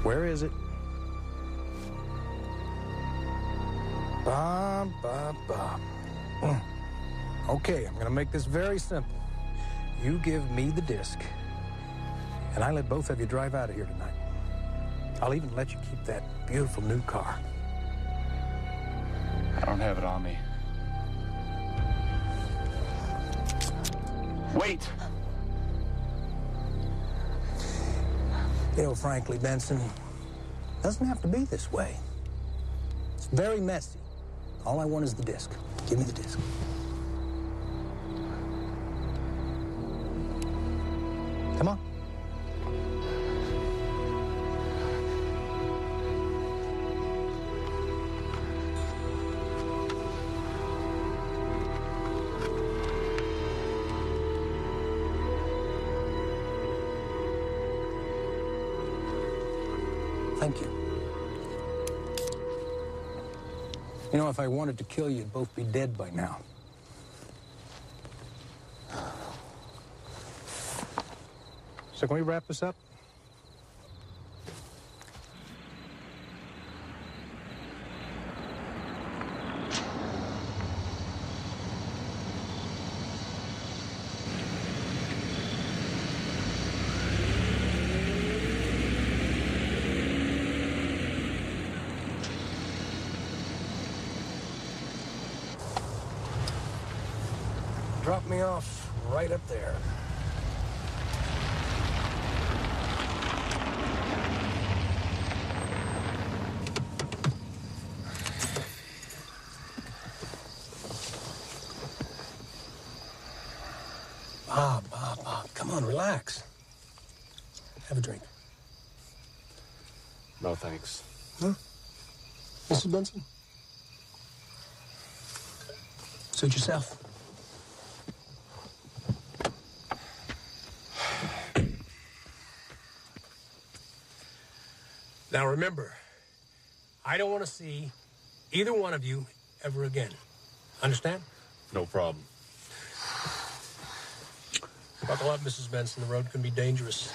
Where is it? Bob. Okay, I'm gonna make this very simple. You give me the disc, and I let both of you drive out of here tonight. I'll even let you keep that beautiful new car. I don't have it on me. Wait! You know, frankly, Benson, it doesn't have to be this way. It's very messy. All I want is the disc. Give me the disc. Come on. Thank you. You know, if I wanted to kill you, you'd both be dead by now. So can we wrap this up? Drop me off right up there. Bob, come on, relax. Have a drink. No, thanks. Huh? Mrs. Benson? Suit yourself. Now remember, I don't want to see either one of you ever again. Understand? No problem. Buckle up, Mrs. Benson. The road can be dangerous.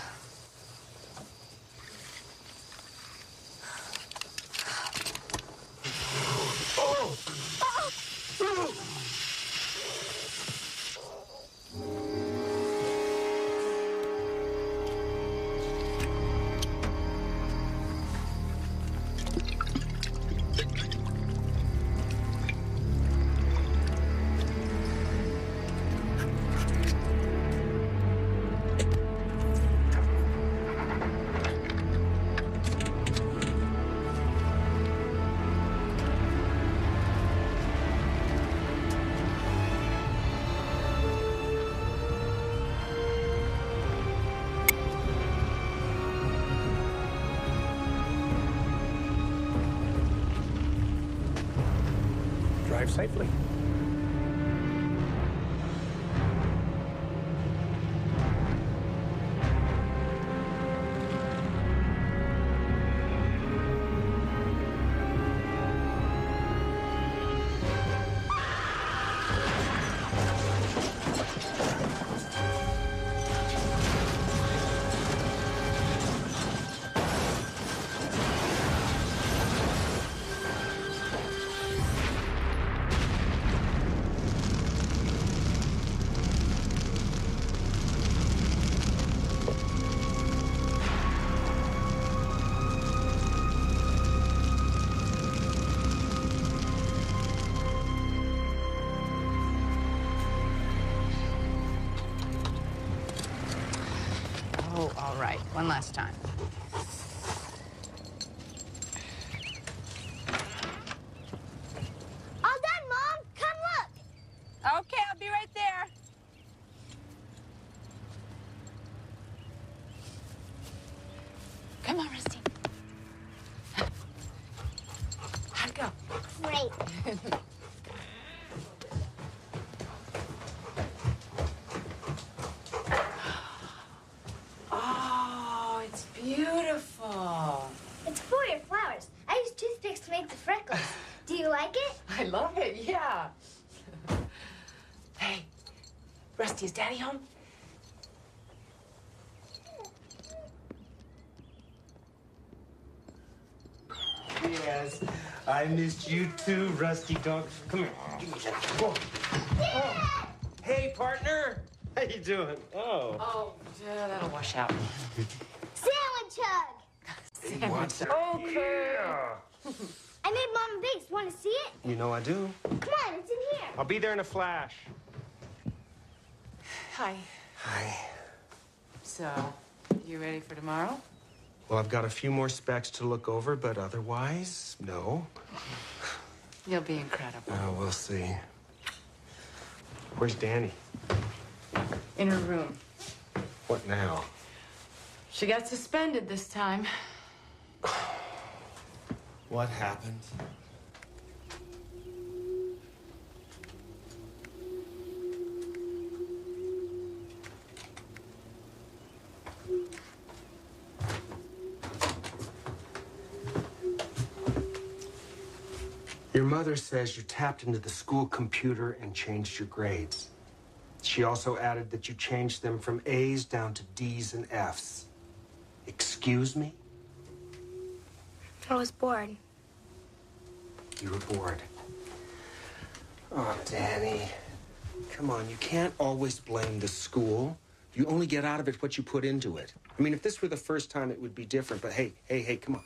Drive safely. Oh, all right. One last time. All done, Mom. Come look. Okay, I'll be right there. Come on, Rusty. How'd it go? Great. Oh, it's beautiful. It's for your flowers. I used toothpicks to make the freckles. Do you like it? I love it, yeah. Hey, Rusty, is Daddy home? Yes, I missed you too, Rusty dog. Come here, give me that. Oh. Hey, partner. How you doing? Oh. Oh, yeah, that'll wash out. Sandwich hug! What's Okay. I made Mama Bakes. Want to see it? You know I do. Come on, it's in here. I'll be there in a flash. Hi. Hi. So, you ready for tomorrow? Well, I've got a few more specs to look over, but otherwise, no. You'll be incredible. Oh, we'll see. Where's Danny? In her room. What now? She got suspended this time. What happened? Your mother says you tapped into the school computer and changed your grades. She also added that you changed them from A's down to D's and F's. Excuse me? I was bored. You were bored. Oh, Danny. Come on, you can't always blame the school. You only get out of it what you put into it. I mean, if this were the first time, it would be different, but hey, come on.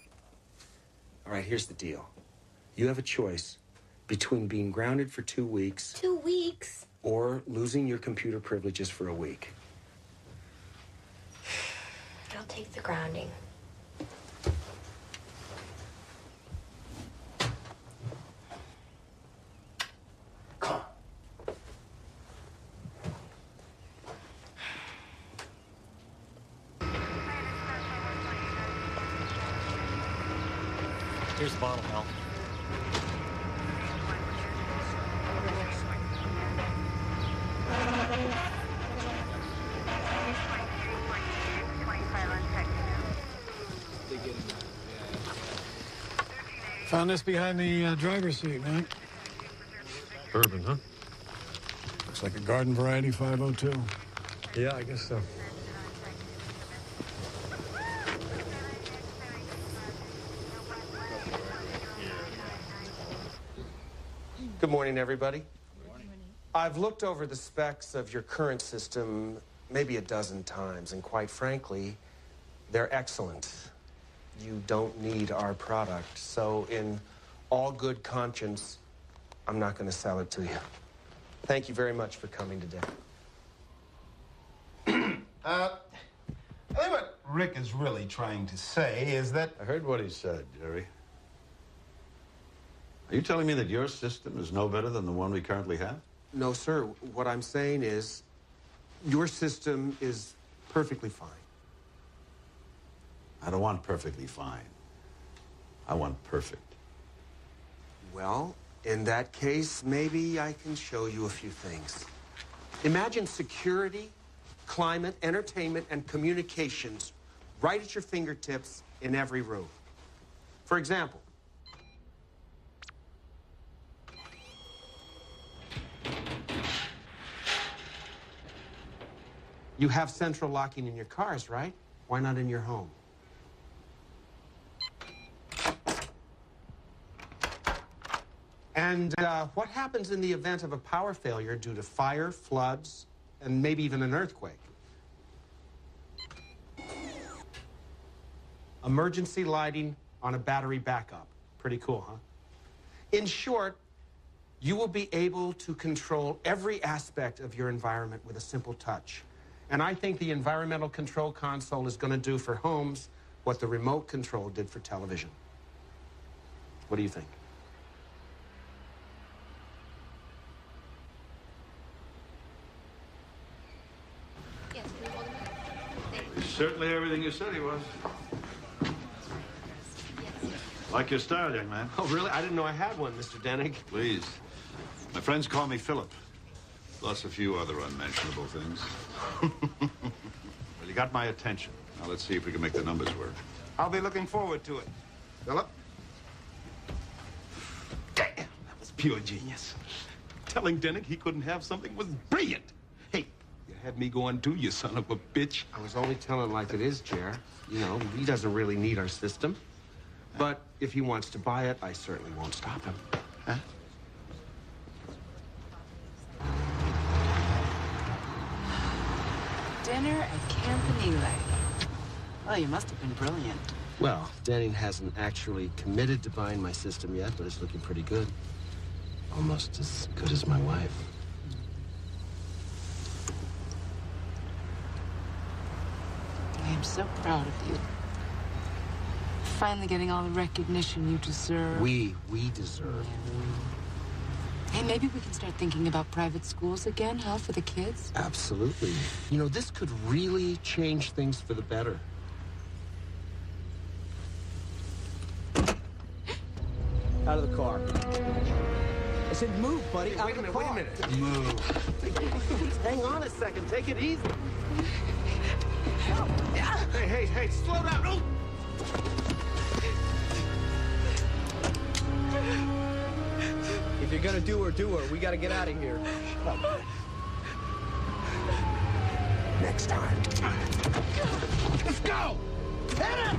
All right, here's the deal. You have a choice between being grounded for 2 weeks 2 weeks? or losing your computer privileges for a week. I'll take the grounding. Come on. Here's the bottle, Mel. Found this behind the driver's seat, man. Bourbon, huh? Looks like a garden variety 502. Yeah, I guess so. Good morning, everybody. Good morning. I've looked over the specs of your current system maybe a dozen times, and quite frankly, they're excellent. You don't need our product, so in all good conscience, I'm not going to sell it to you. Thank you very much for coming today. I think what Rick is really trying to say is that... I heard what he said, Jerry. Are you telling me that your system is no better than the one we currently have? No, sir. What I'm saying is your system is perfectly fine. I don't want perfectly fine. I want perfect. Well, in that case, maybe I can show you a few things. Imagine security, climate, entertainment, and communications right at your fingertips in every room. For example, you have central locking in your cars, right? Why not in your home? And what happens in the event of a power failure due to fire, floods, and maybe even an earthquake? Emergency lighting on a battery backup. Pretty cool, huh? In short, you will be able to control every aspect of your environment with a simple touch. And I think the environmental control console is going to do for homes what the remote control did for television. What do you think? He's certainly everything you said he was. Like your style, young man. Oh, really? I didn't know I had one, Mr. Dennig. Please. My friends call me Philip. Plus a few other unmentionable things. Well, you got my attention. Now let's see if we can make the numbers work. I'll be looking forward to it. Philip? Damn, that was pure genius. Telling Dennick he couldn't have something was brilliant. Hey, you had me going too, you son of a bitch. I was only telling like it is, Jer. You know, he doesn't really need our system. But if he wants to buy it, I certainly won't stop him. Huh? Dinner at Campanile. Well, you must have been brilliant. Well, Denning hasn't actually committed to buying my system yet, but it's looking pretty good. Almost as good as my wife. I am so proud of you. Finally getting all the recognition you deserve. We deserve. Hey, maybe we can start thinking about private schools again, huh, for the kids? Absolutely. You know, this could really change things for the better. Out of the car. I said move, buddy. Out of the car. Wait a minute. Move. Hang on a second. Take it easy. Hey, slow down. Oh. If you're gonna do her. We gotta get out of here. Next time. Let's go! Hit him!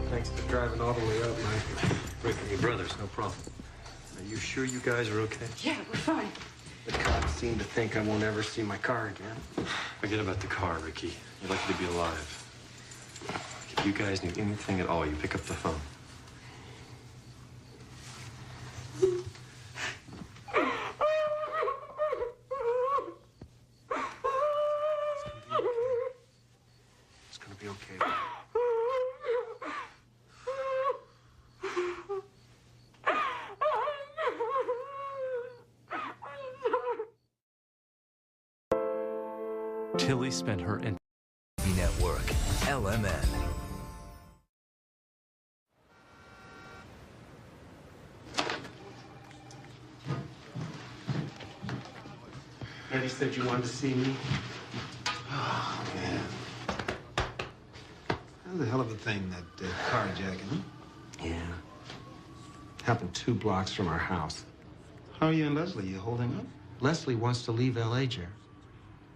Thanks for driving all the way up, Mike. Rick, your brothers, no problem. Are you sure you guys are okay? Yeah, we're fine. The cops seem to think I won't ever see my car again. Forget about the car, Ricky. You're lucky to be alive. If you guys need anything at all, you pick up the phone. It's gonna be okay. Tilly spent her entire network, LMN. Eddie said you wanted to see me. Oh, man. How's the hell of a thing, that carjacking, huh? Yeah. Happened 2 blocks from our house. How are you and Leslie? You holding up? Leslie wants to leave L.A., Jer.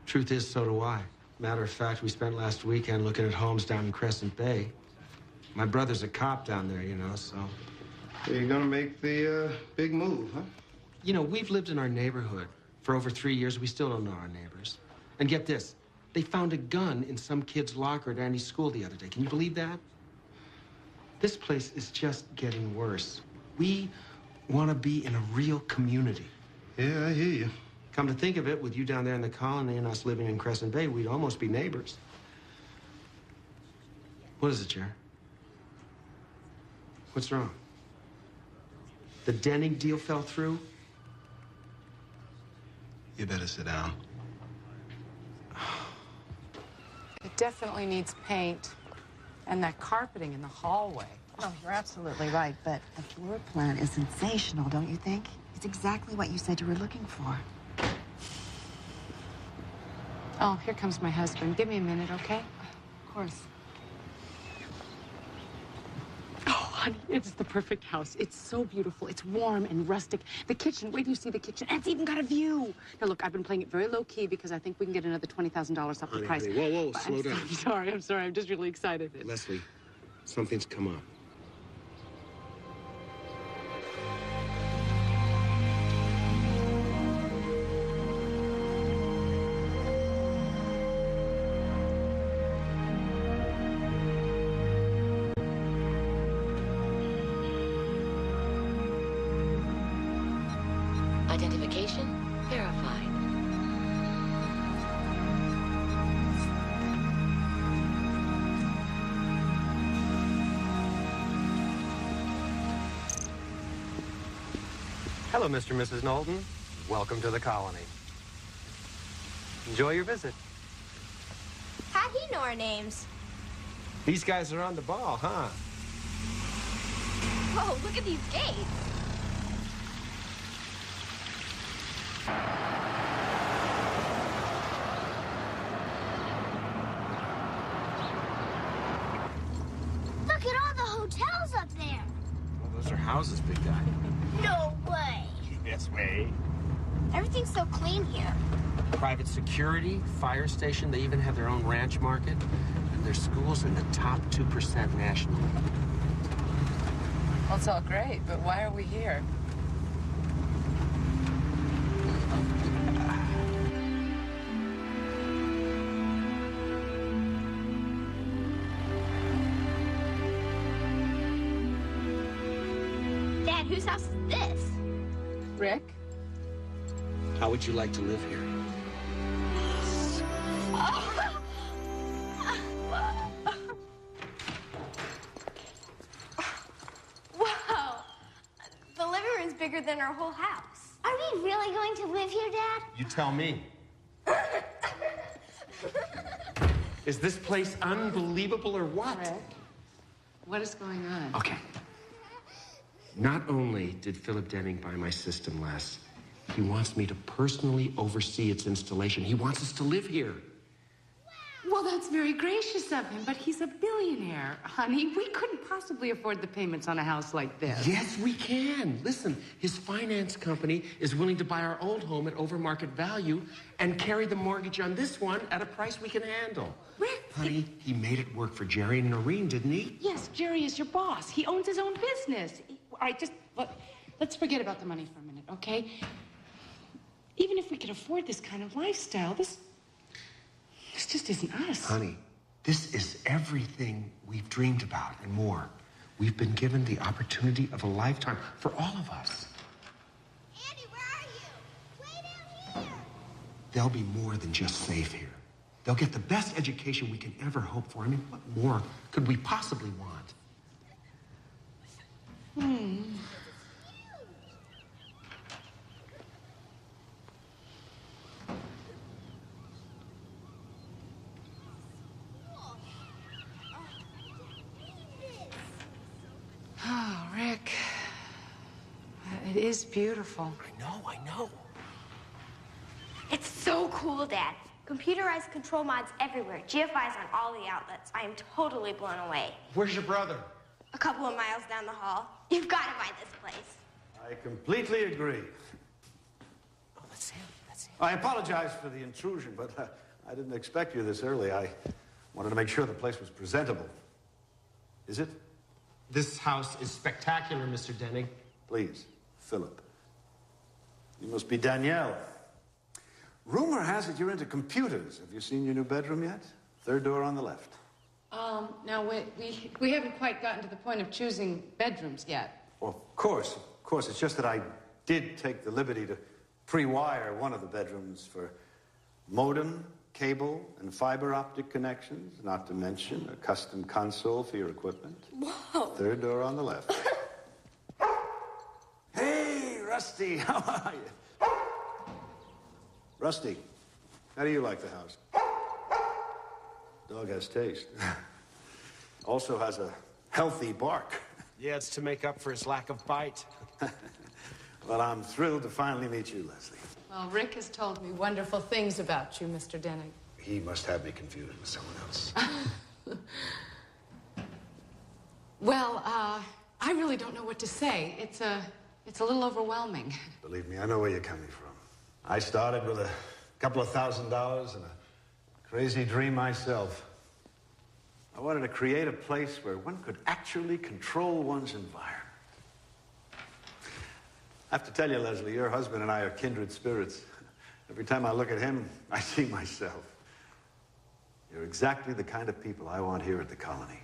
Truth is, so do I. Matter of fact, we spent last weekend looking at homes down in Crescent Bay. My brother's a cop down there, you know, so... So you're gonna make the big move, huh? You know, we've lived in our neighborhood for over 3 years. We still don't know our neighbors. And get this, they found a gun in some kid's locker at Andy's school the other day. Can you believe that? This place is just getting worse. We want to be in a real community. Yeah, I hear you. Come to think of it, with you down there in the colony and us living in Crescent Bay, we'd almost be neighbors. What is it, Jer? What's wrong? The Denning deal fell through? You better sit down. It definitely needs paint. And that carpeting in the hallway. Oh, you're absolutely right, but the floor plan is sensational, don't you think? It's exactly what you said you were looking for. Oh, here comes my husband. Give me a minute, okay? Of course. Oh, honey, it's the perfect house. It's so beautiful. It's warm and rustic. The kitchen, wait till you see the kitchen. And it's even got a view. Now, look, I've been playing it very low-key because I think we can get another $20,000 off the price. Honey, whoa, But slow down. I'm sorry. I'm just really excited. Leslie, something's come up. Identification verified. Hello, Mr. and Mrs. Knowlton. Welcome to the colony. Enjoy your visit. How'd he know our names? These guys are on the ball, huh? Whoa, look at these gates. Look at all the hotels up there. Well, those are houses, big guy. No way. Yes, way. Everything's so clean here. Private security, fire station, they even have their own ranch market. And their school's in the top 2% nationally. Well, it's all great, but why are we here? Dad, whose house is this? Rick? How would you like to live here? Wow. The living room's bigger than our whole house. Are we really going to live here, Dad? You tell me. Is this place unbelievable or what? Rick, what is going on? Okay. Not only did Philip Denning buy my system, Les, he wants me to personally oversee its installation. He wants us to live here. Well, that's very gracious of him, but he's a billionaire, honey. We couldn't possibly afford the payments on a house like this. Yes, we can. Listen, his finance company is willing to buy our old home at overmarket value and carry the mortgage on this one at a price we can handle. Rick, Honey, he made it work for Jerry and Noreen, didn't he? yes, Jerry is your boss. He owns his own business. All right, just let's forget about the money for a minute, okay? Even if we could afford this kind of lifestyle, this just isn't us. Honey, this is everything we've dreamed about and more. We've been given the opportunity of a lifetime for all of us. Andy, where are you? Way down here. They'll be more than just safe here. They'll get the best education we can ever hope for. I mean, what more could we possibly want? Oh, Rick. It is beautiful. I know. It's so cool, Dad. Computerized control mods everywhere. GFI's on all the outlets. I am totally blown away. Where's your brother? A couple of miles down the hall. You've got to buy this place. I completely agree. Oh, that's him. I apologize for the intrusion, but I didn't expect you this early. I wanted to make sure the place was presentable. Is it? This house is spectacular, Mr. Denning. Please, Philip. You must be Danielle. Rumor has it you're into computers. Have you seen your new bedroom yet? Third door on the left. Now, we haven't quite gotten to the point of choosing bedrooms yet. Well, of course. It's just that I did take the liberty to pre-wire one of the bedrooms for modem, cable, and fiber optic connections, not to mention a custom console for your equipment. Whoa. Third door on the left. Hey, Rusty, how are you? Rusty, how do you like the house? Dog has taste. Also has a healthy bark. Yeah, it's to make up for his lack of bite. Well, I'm thrilled to finally meet you, Leslie. Well, Rick has told me wonderful things about you, Mr. Denning. He must have me confused with someone else. Well, I really don't know what to say. It's a little overwhelming. Believe me, I know where you're coming from. I started with a couple of $1,000 and a crazy dream myself. I wanted to create a place where one could actually control one's environment. I have to tell you, Leslie, your husband and I are kindred spirits. Every time I look at him, I see myself. You're exactly the kind of people I want here at the colony.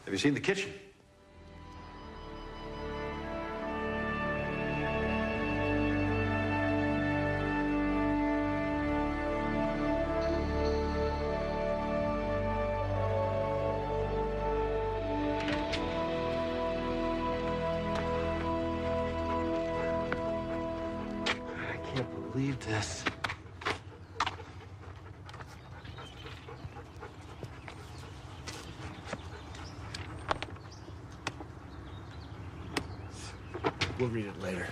Have you seen the kitchen? I can't believe this. We'll read it later.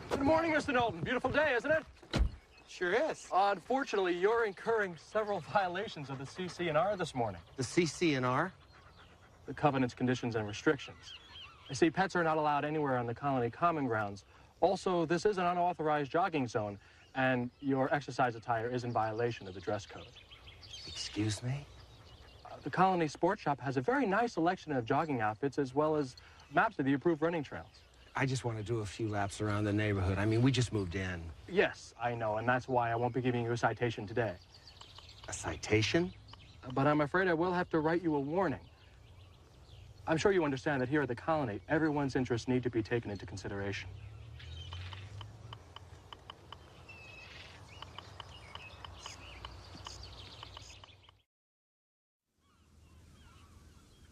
Good morning, Mr. Knowlton. Beautiful day, isn't it? Sure is. Unfortunately, you're incurring several violations of the CC&R this morning. The CC&R? The covenants, conditions, and restrictions. You see, pets are not allowed anywhere on the colony common grounds. Also, this is an unauthorized jogging zone, and your exercise attire is in violation of the dress code. Excuse me? The colony sports shop has a very nice selection of jogging outfits as well as maps of the approved running trails. I just want to do a few laps around the neighborhood. I mean, we just moved in. Yes, I know, and that's why I won't be giving you a citation today. A citation? But I'm afraid I will have to write you a warning. I'm sure you understand that here at the colony, everyone's interests need to be taken into consideration.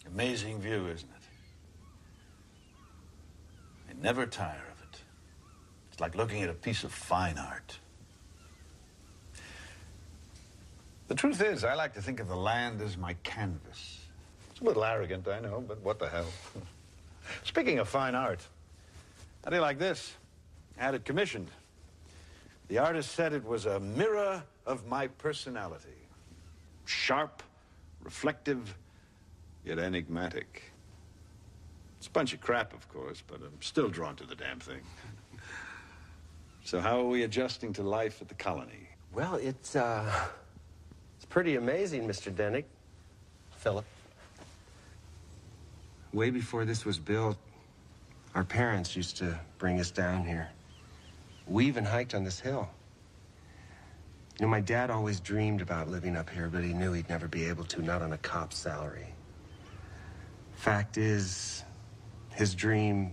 Amazing view, isn't it? I never tire of it. It's like looking at a piece of fine art. The truth is, I like to think of the land as my canvas. It's a little arrogant, I know, but what the hell. Speaking of fine art, how do you like this? I had it commissioned. The artist said it was a mirror of my personality. Sharp, reflective, yet enigmatic. It's a bunch of crap, of course, but I'm still drawn to the damn thing. So how are we adjusting to life at the colony? Well, it's pretty amazing, Mr. Dennick. Philip. Way before this was built, our parents used to bring us down here. We even hiked on this hill. You know, my dad always dreamed about living up here, but he knew he'd never be able to, not on a cop's salary. Fact is, his dream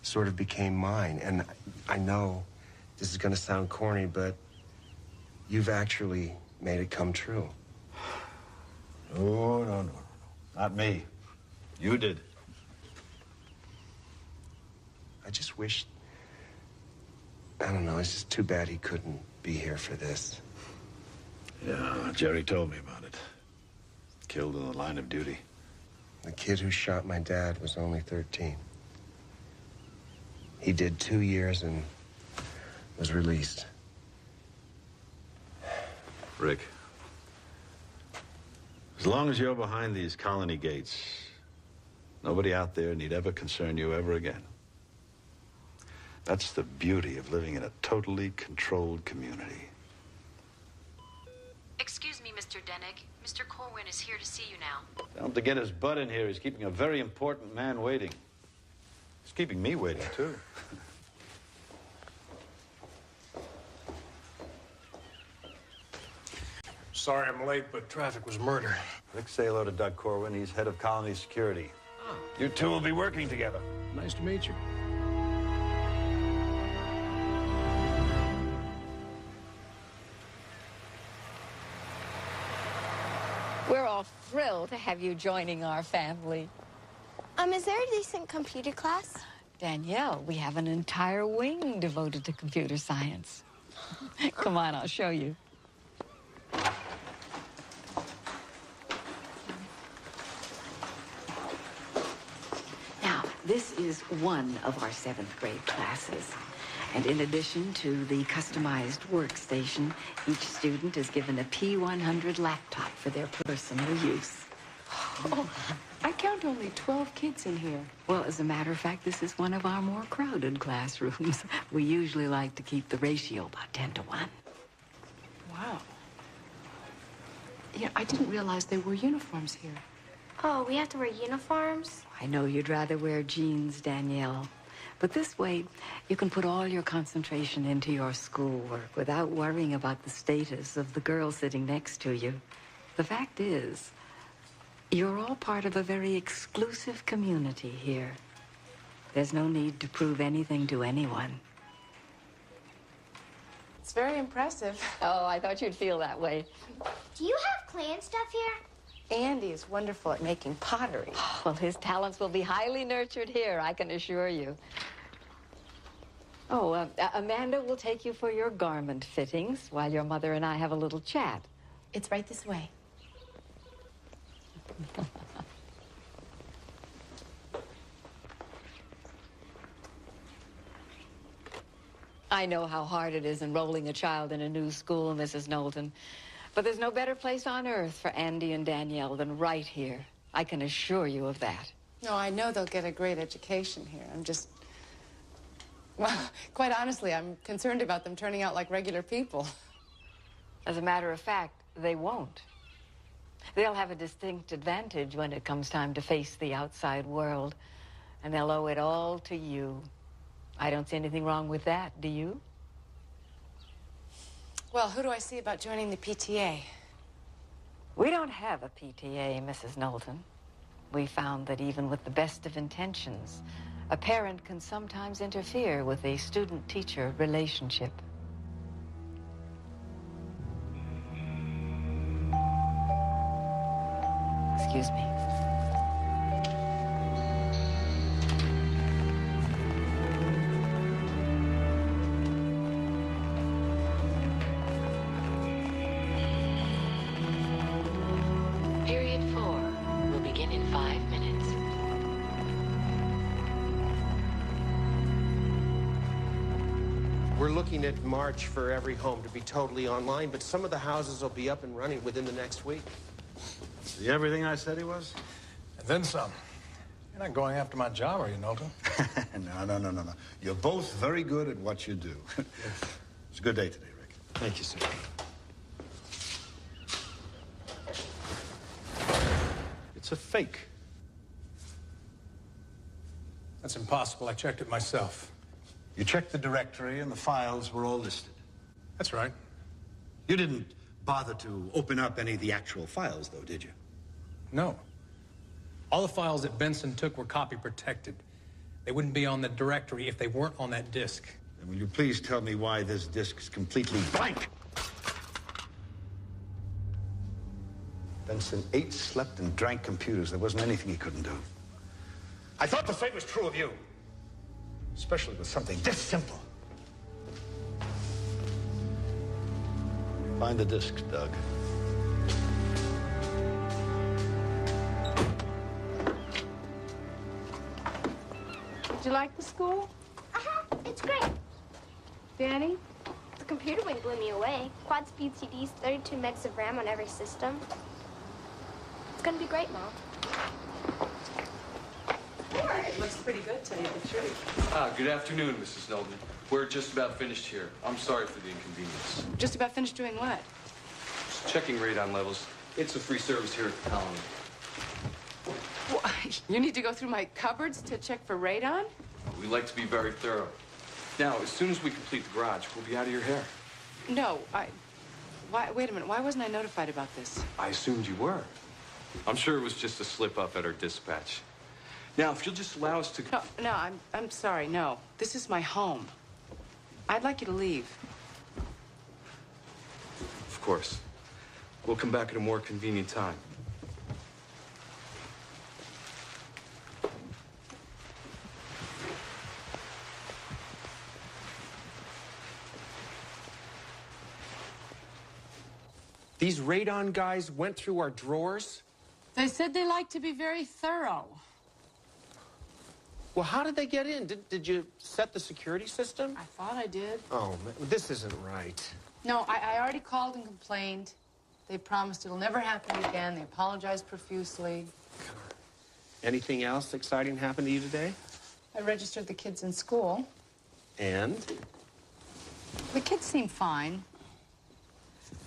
sort of became mine. And I know this is going to sound corny, but you've actually made it come true. Oh, no. Not me. You did. I just wish... I don't know, it's just too bad he couldn't be here for this. Yeah, Jerry told me about it. Killed in the line of duty. The kid who shot my dad was only 13. He did 2 years and was released. Rick, as long as you're behind these colony gates, nobody out there need ever concern you ever again. That's the beauty of living in a totally controlled community. Excuse me, Mr. Dennick. Mr. Corwin is here to see you now. Tell him to get his butt in here. He's keeping a very important man waiting. He's keeping me waiting, too. Sorry I'm late, but traffic was murder. Rick, say hello to Doug Corwin. He's head of colony security. Oh. You two will be working together. Nice to meet you. We're all thrilled to have you joining our family. Is there a decent computer class? Danielle, we have an entire wing devoted to computer science. Come on, I'll show you. Now, this is one of our 7th grade classes. And in addition to the customized workstation, each student is given a P100 laptop for their personal use. Oh, I count only 12 kids in here. Well, as a matter of fact, this is one of our more crowded classrooms. We usually like to keep the ratio about 10 to 1. Wow. Yeah, I didn't realize there were uniforms here. Oh, we have to wear uniforms? I know you'd rather wear jeans, Danielle. But this way, you can put all your concentration into your schoolwork without worrying about the status of the girl sitting next to you. The fact is, you're all part of a very exclusive community here. There's no need to prove anything to anyone. It's very impressive. Oh, I thought you'd feel that way. Do you have clan stuff here? Andy is wonderful at making pottery. Well, his talents will be highly nurtured here, I can assure you. Oh, Amanda will take you for your garment fittings while your mother and I have a little chat. It's right this way. I know how hard it is enrolling a child in a new school, Mrs. Knowlton. But there's no better place on earth for Andy and Danielle than right here. I can assure you of that. No, I know they'll get a great education here. I'm just... Well, quite honestly, I'm concerned about them turning out like regular people. As a matter of fact, they won't. They'll have a distinct advantage when it comes time to face the outside world. And they'll owe it all to you. I don't see anything wrong with that, do you? Well, who do I see about joining the PTA? We don't have a PTA, Mrs. Knowlton. We found that even with the best of intentions, a parent can sometimes interfere with a student-teacher relationship. Excuse me. Period 4 will begin in 5 minutes. We're looking at March for every home to be totally online, but some of the houses will be up and running within the next week. Is he everything I said he was? And then some. You're not going after my job, are you, Knowlton? No. You're both very good at what you do. It's a good day today, Rick. Thank you, sir. It's a fake. That's impossible. I checked it myself. You checked the directory and the files were all listed. That's right. You didn't bother to open up any of the actual files, though, did you? No. All the files that Benson took were copy protected. They wouldn't be on the directory if they weren't on that disk. Then will you please tell me why this disk is completely blank? Benson ate, slept, and drank computers. There wasn't anything he couldn't do. I thought the same was true of you. Especially with something this simple. Find the discs, Doug. Did you like the school? It's great. Danny? The computer wing blew me away. Quad speed CDs, 32 megs of RAM on every system. It's gonna be great, Mom. It looks pretty good, to tell you the truth. Good afternoon, Mrs. Knowlton. We're just about finished here. I'm sorry for the inconvenience. Just about finished doing what? Just checking radon levels. It's a free service here at the colony. Well, you need to go through my cupboards to check for radon? We like to be very thorough. Now, as soon as we complete the garage, we'll be out of your hair. No, wait a minute. Why wasn't I notified about this? I assumed you were. I'm sure it was just a slip-up at our dispatch. Now, if you'll just allow us to... No, I'm sorry, no. This is my home. I'd like you to leave. Of course. We'll come back at a more convenient time. These radon guys went through our drawers? They said they like to be very thorough. Well, how did they get in? Did you set the security system? I thought I did. Oh, man, this isn't right. No, I already called and complained. They promised it'll never happen again. They apologized profusely. Anything else exciting happened to you today? I registered the kids in school. And? The kids seem fine.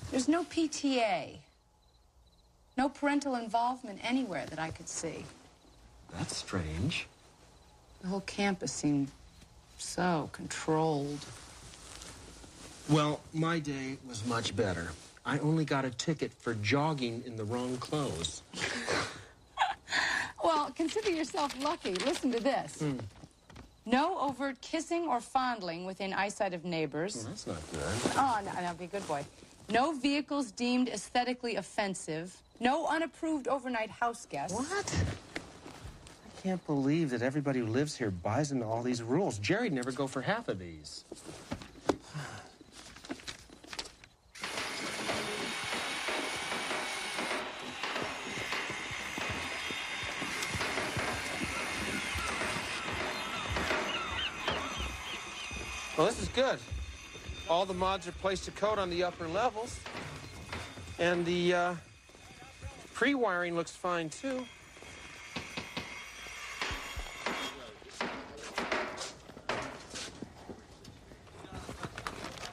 There's no PTA. No parental involvement anywhere that I could see. That's strange. The whole campus seemed so controlled. Well, my day was much better. I only got a ticket for jogging in the wrong clothes. Well, consider yourself lucky. Listen to this. No overt kissing or fondling within eyesight of neighbors. Well, that's not good. Oh, no, be a good boy. No vehicles deemed aesthetically offensive. No unapproved overnight house guests. What? I can't believe that everybody who lives here buys into all these rules. Jerry'd never go for half of these. Well, this is good. All the mods are placed to code on the upper levels. And the pre-wiring looks fine, too.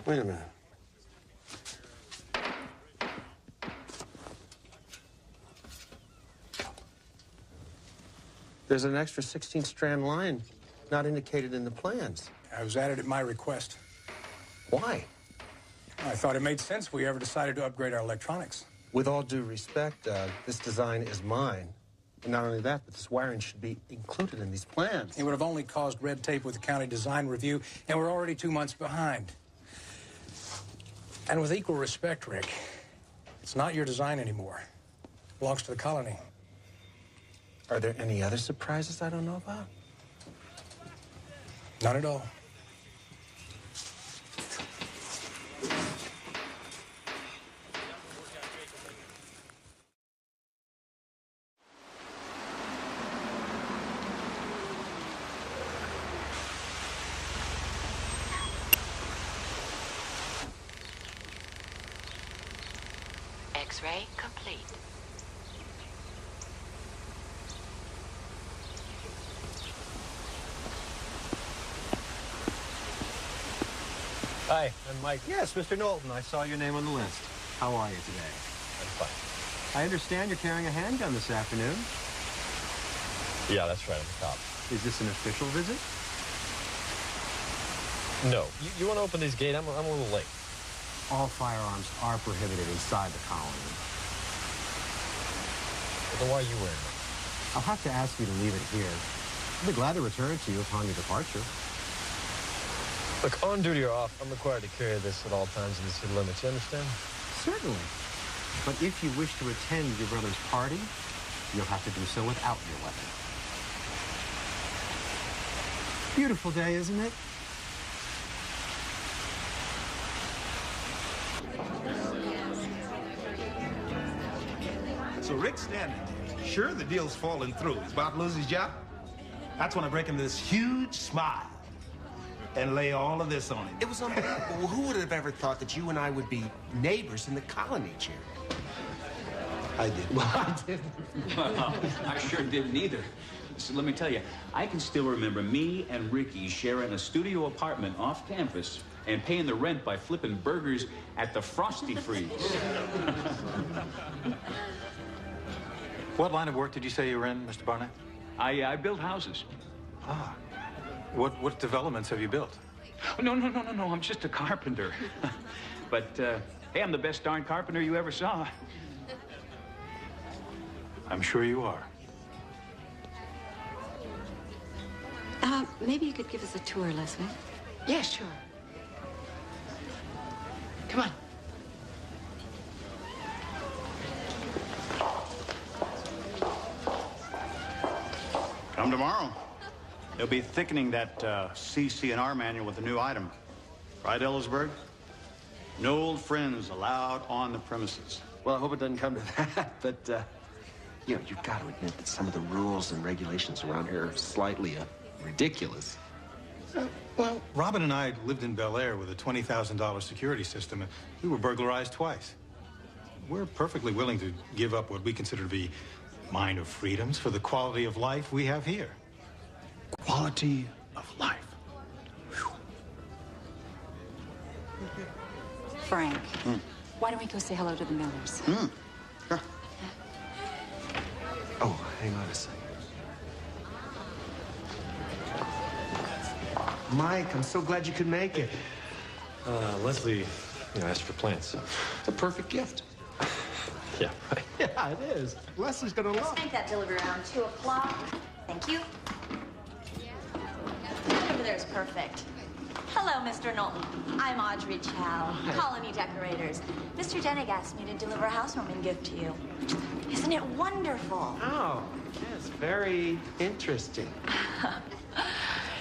Wait a minute. There's an extra 16-strand line not indicated in the plans. I was added at my request. Why? I thought it made sense if we ever decided to upgrade our electronics. With all due respect, this design is mine. And not only that, but this wiring should be included in these plans. It would have only caused red tape with the county design review, and we're already 2 months behind. And with equal respect, Rick, it's not your design anymore. It belongs to the colony. Are there any other surprises I don't know about? None at all. X-ray complete. Hi, I'm Mike. Yes, Mr. Knowlton. I saw your name on the list. How are you today? I'm fine. I understand you're carrying a handgun this afternoon. Yeah, that's right. I'm a cop. Is this an official visit? No. You want to open this gate? I'm a little late. All firearms are prohibited inside the colony. Then why are you wearing it? I'll have to ask you to leave it here. I'll be glad to return it to you upon your departure. Look, on duty or off, I'm required to carry this at all times in the city limits. You understand? Certainly. But if you wish to attend your brother's party, you'll have to do so without your weapon. Beautiful day, isn't it? So Rick's standing there. Sure, the deal's falling through. He's about to lose his job. That's when I break into this huge smile and lay all of this on him. It was unbelievable. Who would have ever thought that you and I would be neighbors in the colony, Jerry? I did. Well, I didn't. Well, I sure didn't either. So let me tell you, I can still remember me and Ricky sharing a studio apartment off campus and paying the rent by flipping burgers at the Frosty Freeze. What line of work did you say you were in, Mr. Barnett? I build houses. Ah. What developments have you built? No, I'm just a carpenter. But, hey, I'm the best darn carpenter you ever saw. I'm sure you are. Maybe you could give us a tour, Leslie. Yeah, sure. Come on. Come tomorrow. They'll be thickening that CC&R manual with a new item. Right, Ellisburg? No old friends allowed on the premises. Well, I hope it doesn't come to that, but, you know, you've got to admit that some of the rules and regulations around here are slightly ridiculous. Well, Robin and I lived in Bel Air with a $20,000 security system, and we were burglarized twice. We're perfectly willing to give up what we consider to be minor freedoms for the quality of life we have here. Quality of life. Frank, why don't we go say hello to the Millers? Sure. Oh, hang on a second. Mike, I'm so glad you could make it. Leslie, asked for plants. It's a perfect gift. Yeah, right. Yeah, it is. Leslie's gonna Let's love it. make that delivery around 2 o'clock. Thank you. That over there is perfect. Hello, Mr. Knowlton. I'm Audrey Chow, Colony Decorators. Mr. Denig asked me to deliver a housewarming gift to you. Isn't it wonderful? Oh, yes, very interesting.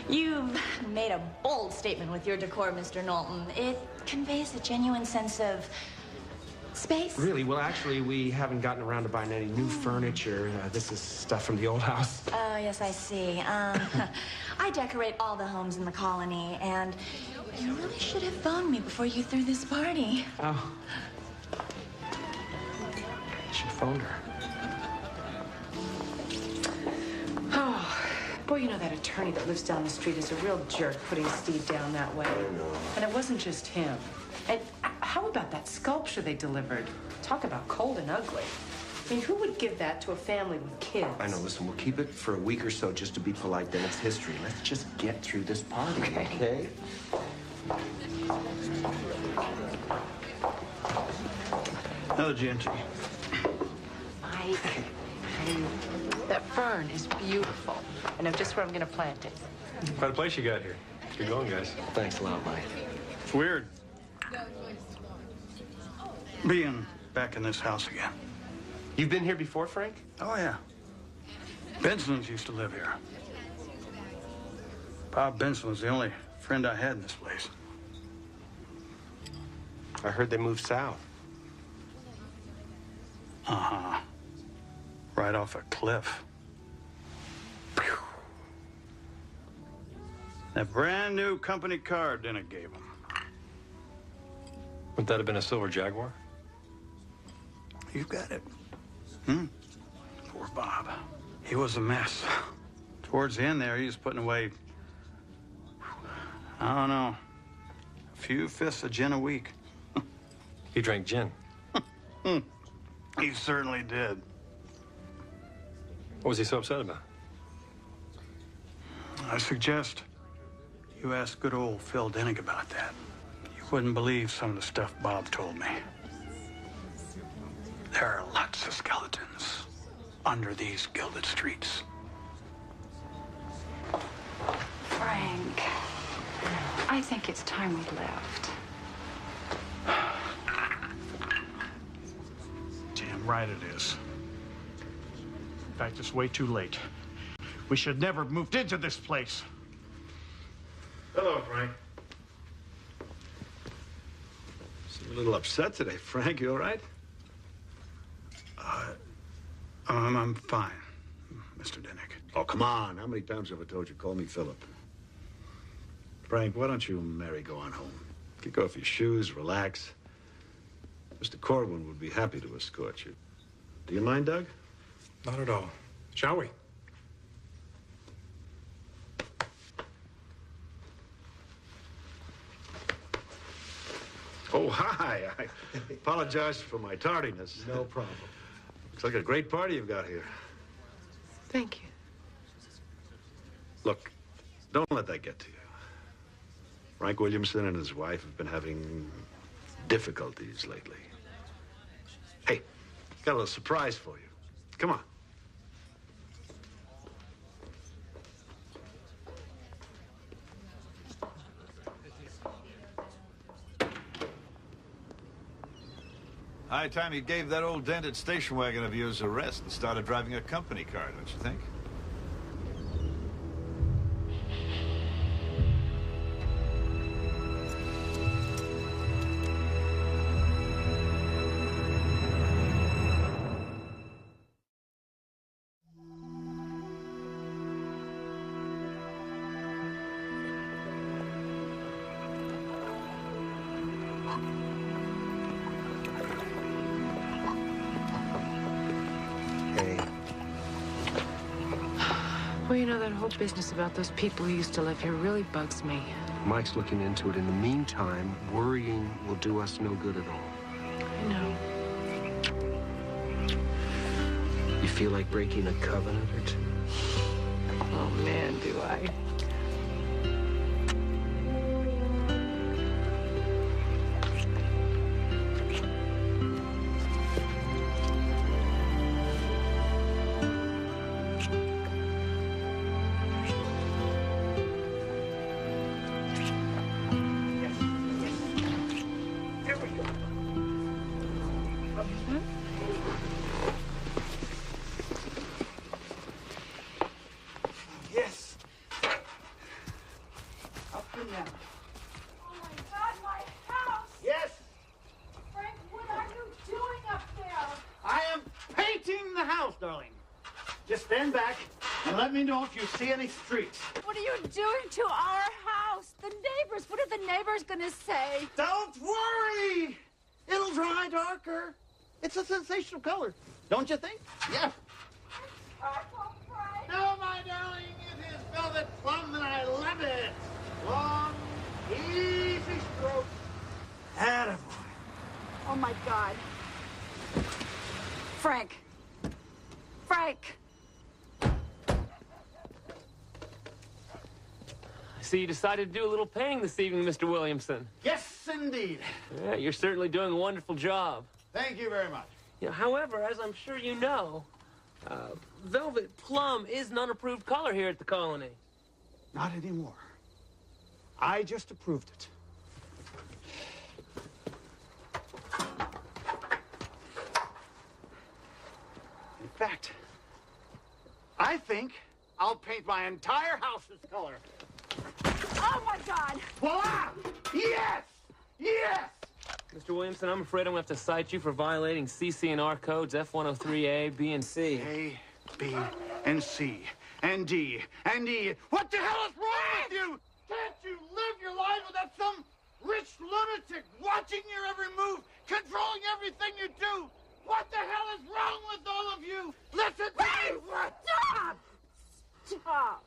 You've made a bold statement with your decor, Mr. Knowlton. It conveys a genuine sense of space? Really? Well, actually, we haven't gotten around to buying any new furniture. This is stuff from the old house. Oh, yes, I see. I decorate all the homes in the colony, and you really should have phoned me before you threw this party. Oh. She phoned her. Oh, boy, you know that attorney that lives down the street is a real jerk putting Steve down that way. And it wasn't just him. And how about that sculpture they delivered? Talk about cold and ugly. I mean, who would give that to a family with kids? I know, listen, we'll keep it for a week or so just to be polite, then it's history. Let's just get through this party, okay? Another GNT. Mike, that fern is beautiful. I know just where I'm going to plant it. Quite a place you got here. Good going, guys. Thanks a lot, Mike. It's weird being back in this house again. You've been here before, Frank? Oh, yeah. Benson's used to live here. Bob Benson was the only friend I had in this place. I heard they moved south. Uh-huh. Right off a cliff. Pew. That brand new company car Dinah gave him. Would that have been a silver Jaguar? You got it. Poor Bob. He was a mess. Towards the end there, he was putting away, I don't know, a few fifths of gin a week. He drank gin. He certainly did. What was he so upset about? I suggest you ask good old Phil Dinnick about that. You wouldn't believe some of the stuff Bob told me. There are lots of skeletons under these gilded streets. Frank, I think it's time we left. Damn right it is. In fact, it's way too late. We should never have moved into this place. Hello, Frank. Seem a little upset today, Frank. You all right? I'm fine, Mr. Dinnick. Oh, come on. How many times have I told you, call me Philip? Frank, why don't you and Mary go on home? Kick off your shoes, relax. Mr. Corwin would be happy to escort you. Do you mind, Doug? Not at all. Shall we? Oh, hi. I apologize for my tardiness. No problem. Looks like a great party you've got here. Thank you. Look, don't let that get to you. Frank Williamson and his wife have been having difficulties lately. Hey, got a little surprise for you. Come on. High time you gave that old dented station wagon of yours a rest and started driving a company car, don't you think? Well, you know, that whole business about those people who used to live here really bugs me. Mike's looking into it. In the meantime, worrying will do us no good at all. I know. You feel like breaking a covenant or two? Oh, man, do I. Just stand back and let me know if you see any streaks. What are you doing to our house? The neighbors, what are the neighbors gonna say? Don't worry! It'll dry darker. It's a sensational color, don't you think? Yeah. No, my darling, it is velvet plum and I love it. Long, easy stroke. Attaboy. Oh my God. Frank. Frank. I see you decided to do a little painting this evening, Mr. Williamson. Yes, indeed. Yeah, you're certainly doing a wonderful job. Thank you very much. Yeah, however, as I'm sure you know, velvet plum is an unapproved color here at the colony. Not anymore. I just approved it. In fact, I think I'll paint my entire house this color. Oh my God! Voila! Yes! Yes! Mr. Williamson, I'm afraid I'm going to have to cite you for violating CC&R codes F103A, B, and C. A, B, and C, and D, and E. What the hell is wrong with you? Can't you live your life without some rich lunatic watching your every move, controlling everything you do? What the hell is wrong with all of you? Listen to me! Stop! Stop.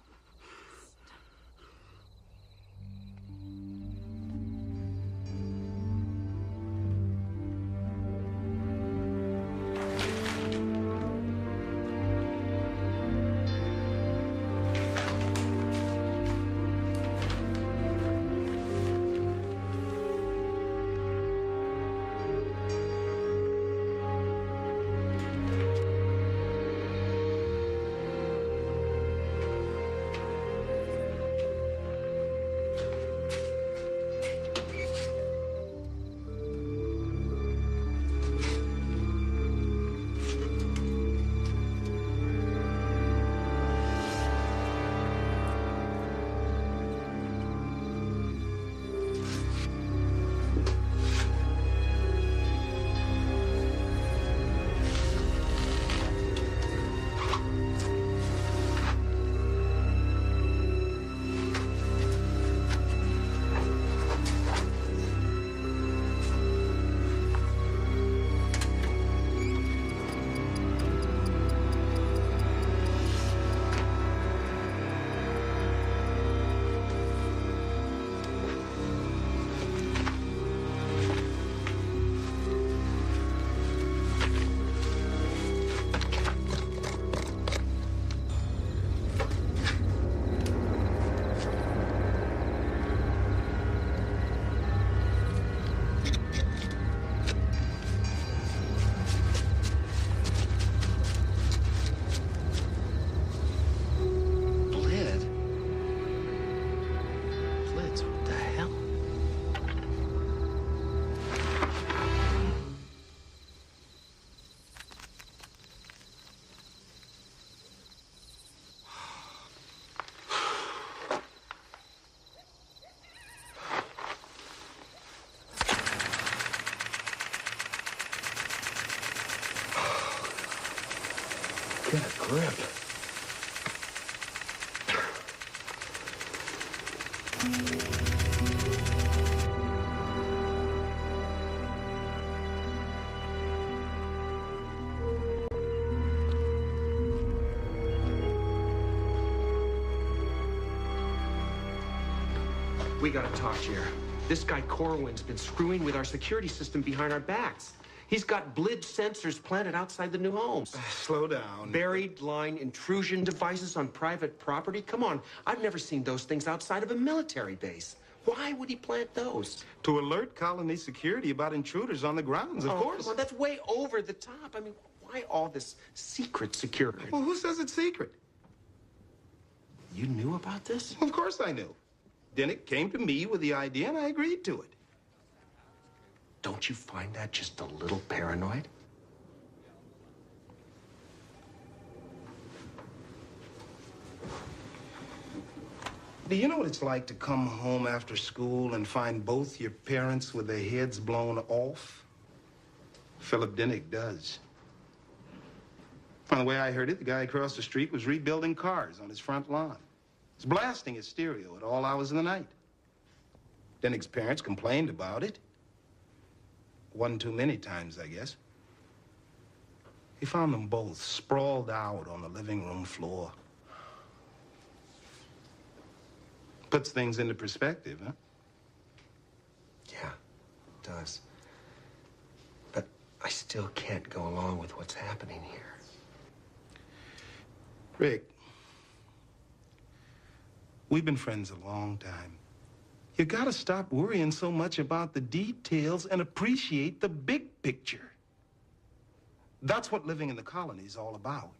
Get a grip. We gotta talk here. This guy Corwin's been screwing with our security system behind our backs. He's got blidge sensors planted outside the new homes. Slow down. Buried line intrusion devices on private property? Come on, I've never seen those things outside of a military base. Why would he plant those? To alert colony security about intruders on the grounds, of course. Well, that's way over the top. I mean, why all this secret security? Well, who says it's secret? You knew about this? Of course I knew. Dinnick came to me with the idea, and I agreed to it. Don't you find that just a little paranoid? Do you know what it's like to come home after school and find both your parents with their heads blown off? Philip Dinnick does. Well, the way I heard it, the guy across the street was rebuilding cars on his front lawn. He's blasting his stereo at all hours of the night. Denig's parents complained about it. One too many times, I guess. He found them both sprawled out on the living room floor. Puts things into perspective, huh? Yeah, it does. But I still can't go along with what's happening here. Rick, we've been friends a long time. You gotta stop worrying so much about the details and appreciate the big picture. That's what living in the colony is all about.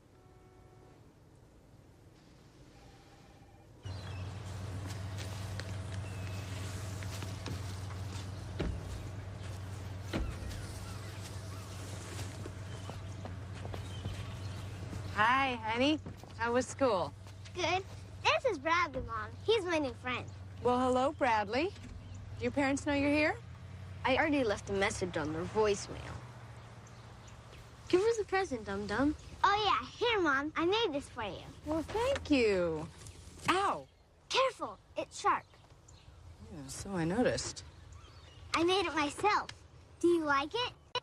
Hi, honey. How was school? Good. This is Bradley, Mom. He's my new friend. Well, hello, Bradley. Do your parents know you're here? I already left a message on their voicemail. Give her the present, Dum-Dum. Oh, yeah. Here, Mom. I made this for you. Well, thank you. Ow. Careful. It's sharp. Yeah, so I noticed. I made it myself. Do you like it?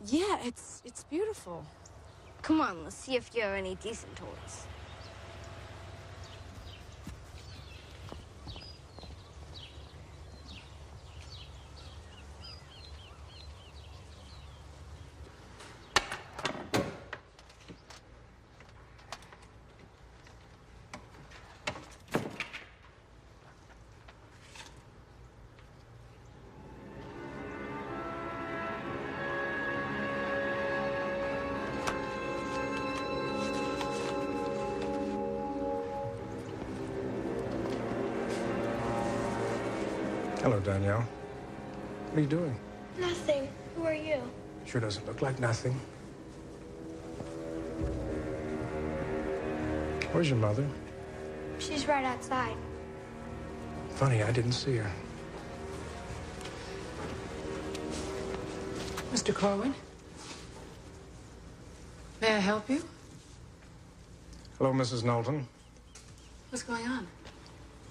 Yeah, it's beautiful. Come on, let's see if you have any decent toys. Hello, Danielle. What are you doing? Nothing. Who are you? Sure doesn't look like nothing. Where's your mother? She's right outside. Funny, I didn't see her. Mr. Corwin? May I help you? Hello, Mrs. Knowlton. What's going on?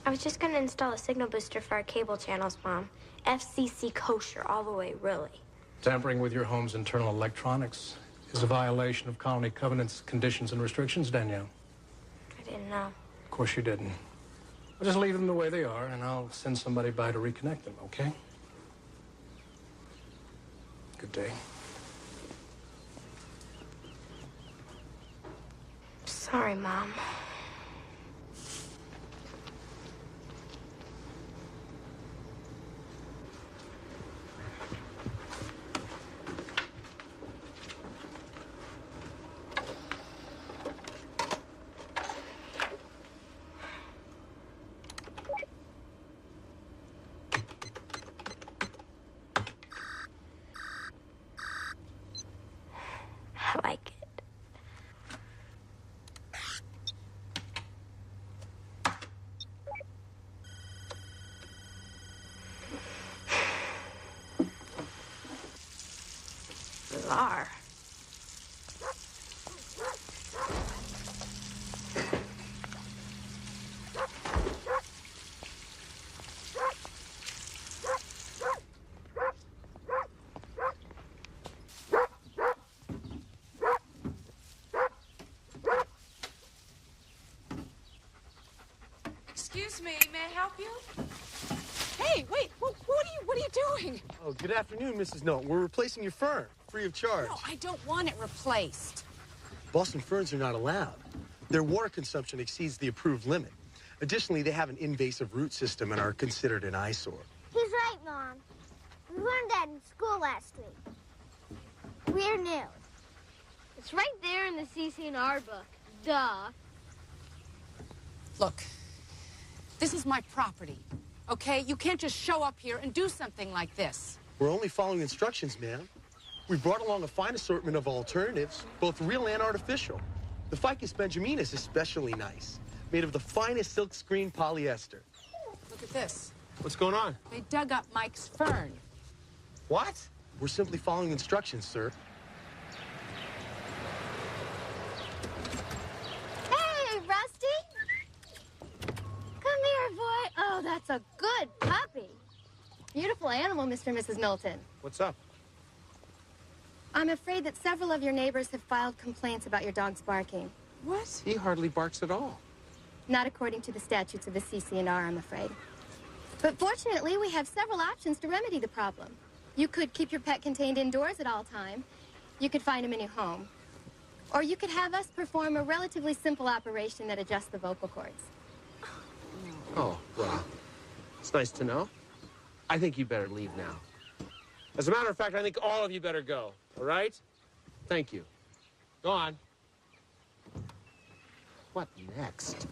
I was just going to install a signal booster for our cable channels, Mom. FCC kosher all the way, really. Tampering with your home's internal electronics is a violation of Colony Covenant's conditions and restrictions, Danielle. I didn't know. Of course you didn't. I'll just leave them the way they are, and I'll send somebody by to reconnect them, okay? Good day. Sorry, Mom. I like it. Bizarre. Excuse me, may I help you? Hey, wait, what are you doing? Oh, good afternoon, Mrs. Knowlton. We're replacing your fern, free of charge. No, I don't want it replaced. Boston ferns are not allowed. Their water consumption exceeds the approved limit. Additionally, they have an invasive root system and are considered an eyesore. He's right, Mom. We learned that in school last week. We're new. It's right there in the CC&R book. Duh. Look, this is my property, okay? You can't just show up here and do something like this. We're only following instructions, ma'am. We brought along a fine assortment of alternatives, both real and artificial. The Ficus benjamin is especially nice, made of the finest silk screen polyester. Look at this. What's going on? They dug up Mike's fern. What? We're simply following instructions, sir. beautiful animal, Mr. and Mrs. Milton. What's up? I'm afraid that several of your neighbors have filed complaints about your dog's barking. What? He hardly barks at all. Not according to the statutes of the CC&R, I'm afraid. But fortunately, we have several options to remedy the problem. You could keep your pet contained indoors at all time. You could find him in your home. Or you could have us perform a relatively simple operation that adjusts the vocal cords. Oh, well, it's nice to know. I think you better leave now. As a matter of fact, I think all of you better go, all right? Thank you. Go on. What next?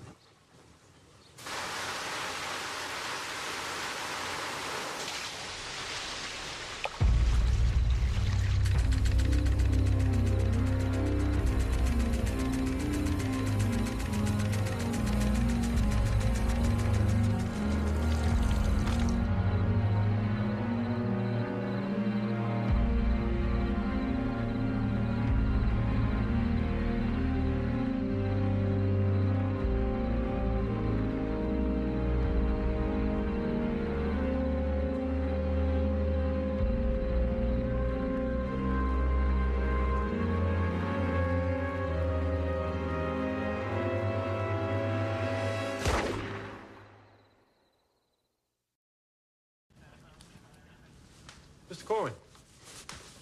Mr. Corwin,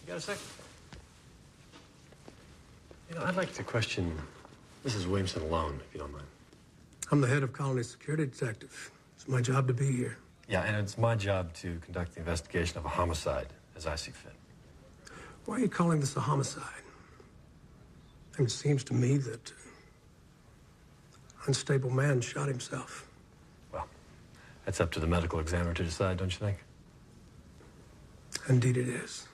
you got a second? You know, I'd like to question Mrs. Williamson alone, if you don't mind. I'm the head of Colony Security Detective. It's my job to be here. Yeah, and it's my job to conduct the investigation of a homicide as I see fit. Why are you calling this a homicide? It seems to me that an unstable man shot himself. Well, that's up to the medical examiner to decide, don't you think? Indeed it is.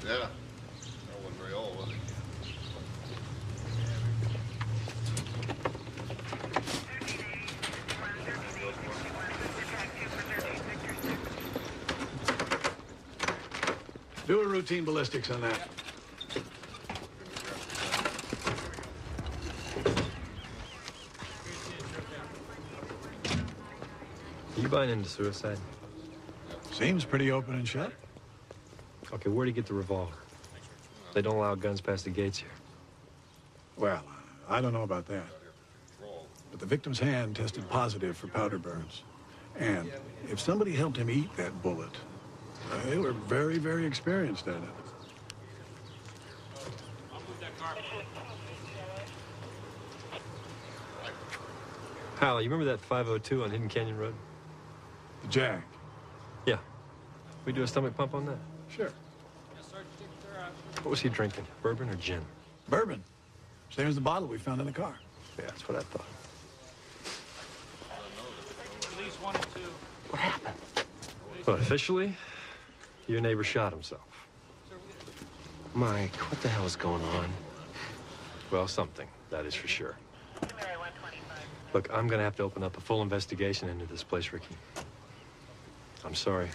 Yeah. That wasn't very old, was it? Do a routine ballistics on that. Are you buying into suicide? Seems pretty open and shut. Okay, where'd he get the revolver? They don't allow guns past the gates here. Well, I don't know about that. But the victim's hand tested positive for powder burns. And if somebody helped him eat that bullet, they were very, very experienced at it. Hal, you remember that 502 on Hidden Canyon Road? The Jag? Yeah. We do a stomach pump on that? Sure. What was he drinking? Bourbon or gin? Bourbon. Same as the bottle we found in the car. Yeah, that's what I thought. Police 1 and 2. What happened? Well, officially, your neighbor shot himself. Mike, what the hell is going on? Well, something, that is for sure. Look, I'm gonna have to open up a full investigation into this place, Ricky. I'm sorry.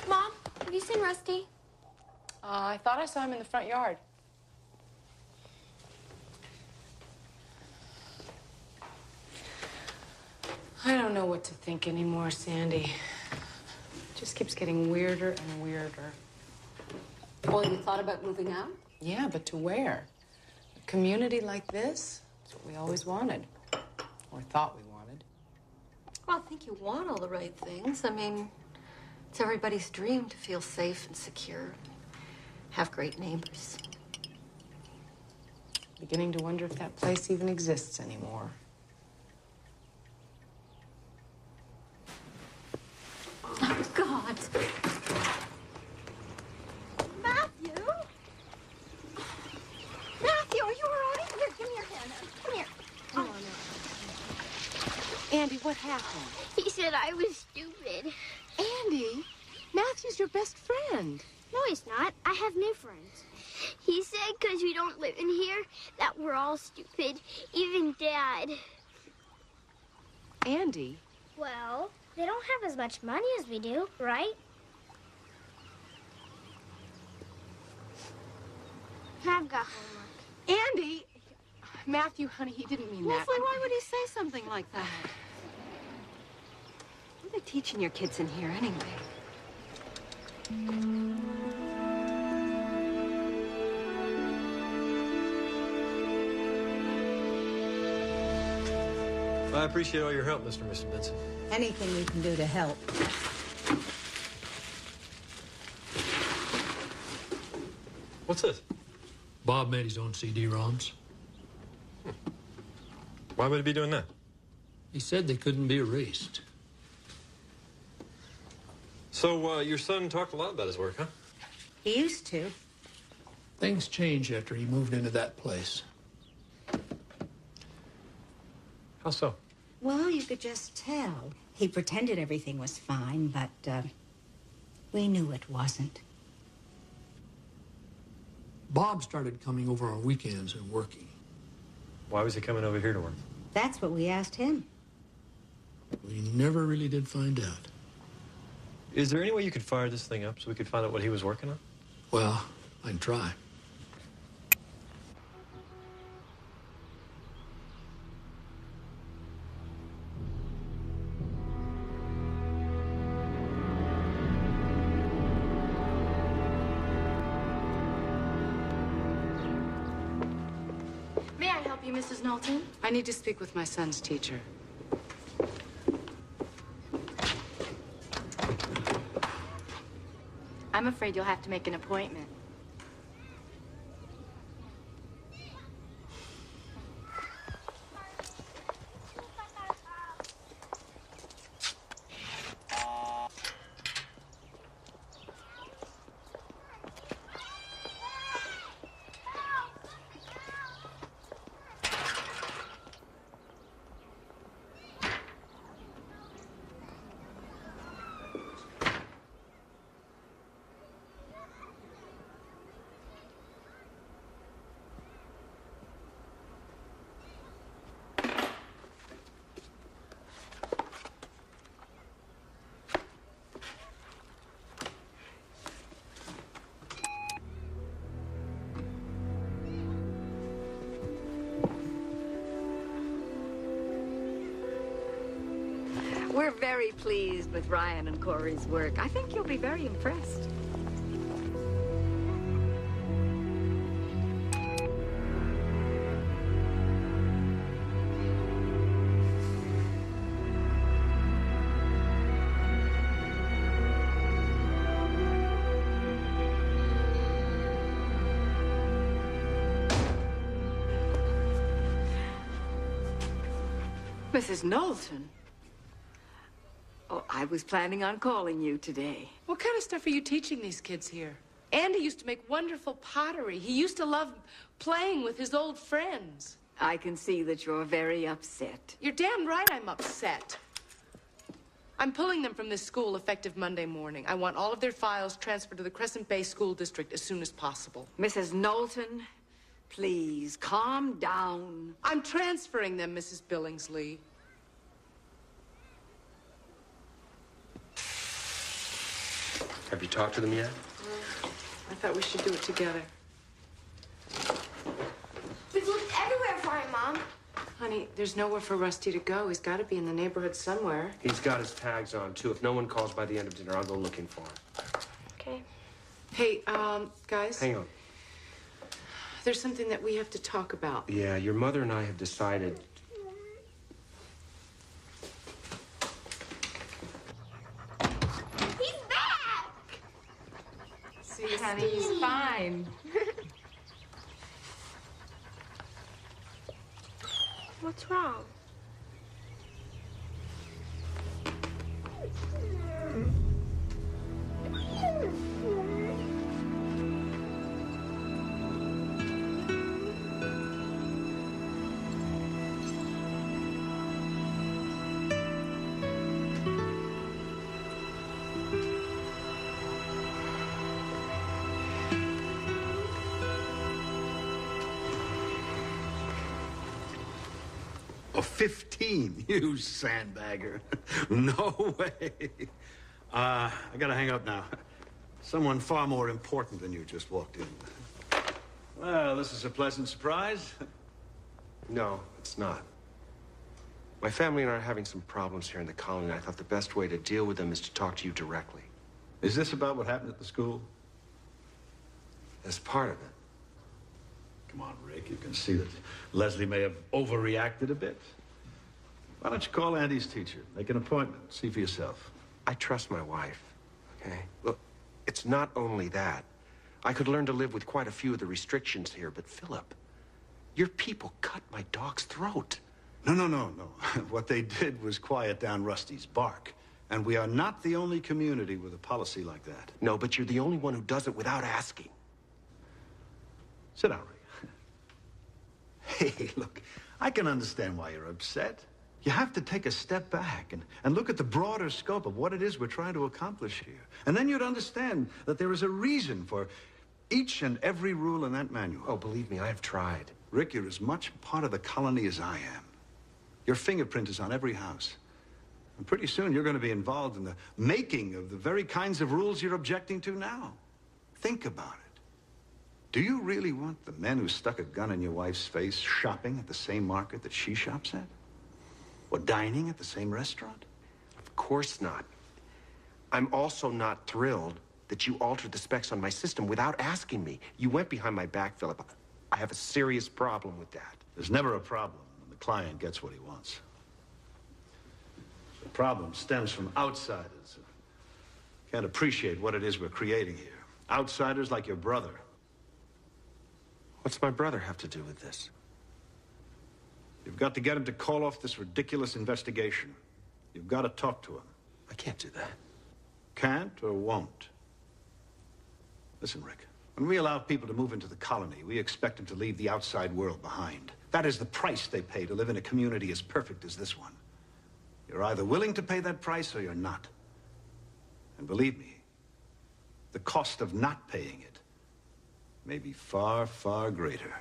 Mom, have you seen Rusty? I thought I saw him in the front yard. I don't know what to think anymore, Sandy. It just keeps getting weirder and weirder. Well, you thought about moving out? Yeah, but to where? A community like this? That's what we always wanted. Or thought we wanted. Well, I think you want all the right things. I mean, it's everybody's dream to feel safe and secure, have great neighbors. Beginning to wonder if that place even exists anymore. Oh, God. Matthew? Matthew, are you all right? Here, give me your hand. Come here. Come on now. Andy, what happened? He said I was stupid. Andy? Matthew's your best friend. No, he's not. I have new friends. He said because we don't live in here that we're all stupid, even Dad. Andy? Well, they don't have as much money as we do, right? I've got homework. Andy! Matthew, honey, he didn't mean that. Leslie, why would he say something like that? What are they teaching your kids in here anyway? I appreciate all your help, Mr. and Mrs. Benson. Anything we can do to help. What's this? Bob made his own CD-ROMs. Why would he be doing that? He said they couldn't be erased. So, your son talked a lot about his work, huh? He used to. Things changed after he moved into that place. How so? Well, you could just tell. He pretended everything was fine, but we knew it wasn't. Bob started coming over on weekends and working. Why was he coming over here to work? That's what we asked him. We never really did find out. Is there any way you could fire this thing up so we could find out what he was working on? Well, I can try. May I help you, Mrs. Knowlton? I need to speak with my son's teacher. I'm afraid you'll have to make an appointment. We're very pleased with Ryan and Corey's work. I think you'll be very impressed. Mrs. Knowlton? Oh, I was planning on calling you today. What kind of stuff are you teaching these kids here? Andy used to make wonderful pottery. He used to love playing with his old friends. I can see that you're very upset. You're damn right I'm upset. I'm pulling them from this school effective Monday morning. I want all of their files transferred to the Crescent Bay School District as soon as possible. Mrs. Knowlton, please, calm down. I'm transferring them, Mrs. Billingsley. Have you talked to them yet? I thought we should do it together. We've looked everywhere for him, Mom. Honey, there's nowhere for Rusty to go. He's got to be in the neighborhood somewhere. He's got his tags on, too. If no one calls by the end of dinner, I'll go looking for him. Okay. Hey, guys. Hang on. There's something that we have to talk about. Yeah, your mother and I have decided... He's back! See, honey, he's fine. What's wrong? 15, you sandbagger. No way. I gotta hang up now. Someone far more important than you just walked in. Well, this is a pleasant surprise. No, it's not. My family and I are having some problems here in the colony. I thought the best way to deal with them is to talk to you directly. Is this about what happened at the school? As part of it. Come on, Rick. You can see that Leslie may have overreacted a bit. Why don't you call Andy's teacher? Make an appointment. See for yourself. I trust my wife, okay? Look, it's not only that. I could learn to live with quite a few of the restrictions here, but Philip, your people cut my dog's throat. No. What they did was quiet down Rusty's bark. And we are not the only community with a policy like that. No, but you're the only one who does it without asking. Sit down, Rick. Hey, look, I can understand why you're upset. You have to take a step back and look at the broader scope of what it is we're trying to accomplish here. And then you'd understand that there is a reason for each and every rule in that manual. Oh, believe me, I have tried. Rick, you're as much part of the colony as I am. Your fingerprint is on every house. And pretty soon you're going to be involved in the making of the very kinds of rules you're objecting to now. Think about it. Do you really want the men who stuck a gun in your wife's face shopping at the same market that she shops at? Or dining at the same restaurant? Of course not. I'm also not thrilled that you altered the specs on my system without asking me. You went behind my back, Philip. I have a serious problem with that. There's never a problem when the client gets what he wants. The problem stems from outsiders who can't appreciate what it is we're creating here. Outsiders like your brother. What's my brother have to do with this? You've got to get him to call off this ridiculous investigation. You've got to talk to him. I can't do that. Can't or won't? Listen, Rick, when we allow people to move into the colony, we expect them to leave the outside world behind. That is the price they pay to live in a community as perfect as this one. You're either willing to pay that price or you're not. And believe me, the cost of not paying it may be far, far greater.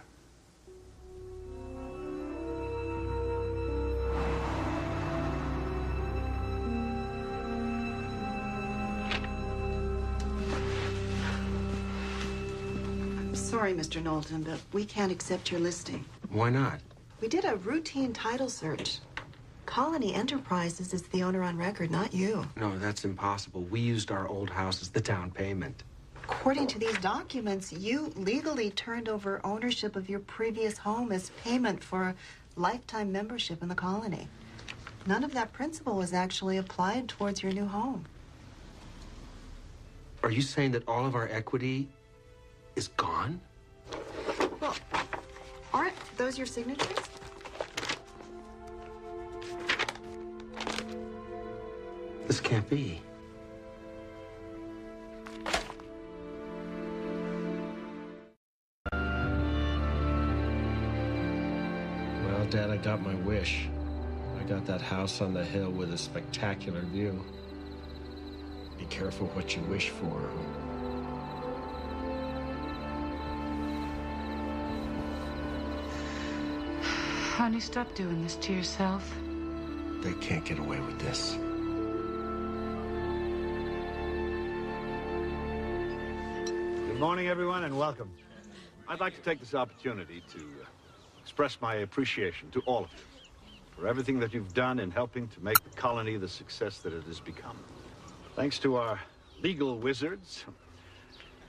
Sorry, Mr. Knowlton, but we can't accept your listing. Why not? We did a routine title search. Colony Enterprises is the owner on record, not you. No, that's impossible. We used our old house as the down payment. According to these documents, you legally turned over ownership of your previous home as payment for a lifetime membership in the colony. None of that principal was actually applied towards your new home. Are you saying that all of our equity is gone? Well, aren't those your signatures? This can't be. Well, Dad, I got my wish. I got that house on the hill with a spectacular view. Be careful what you wish for. Honey, stop doing this to yourself. They can't get away with this. Good morning, everyone, and welcome. I'd like to take this opportunity to express my appreciation to all of you for everything that you've done in helping to make the colony the success that it has become. Thanks to our legal wizards,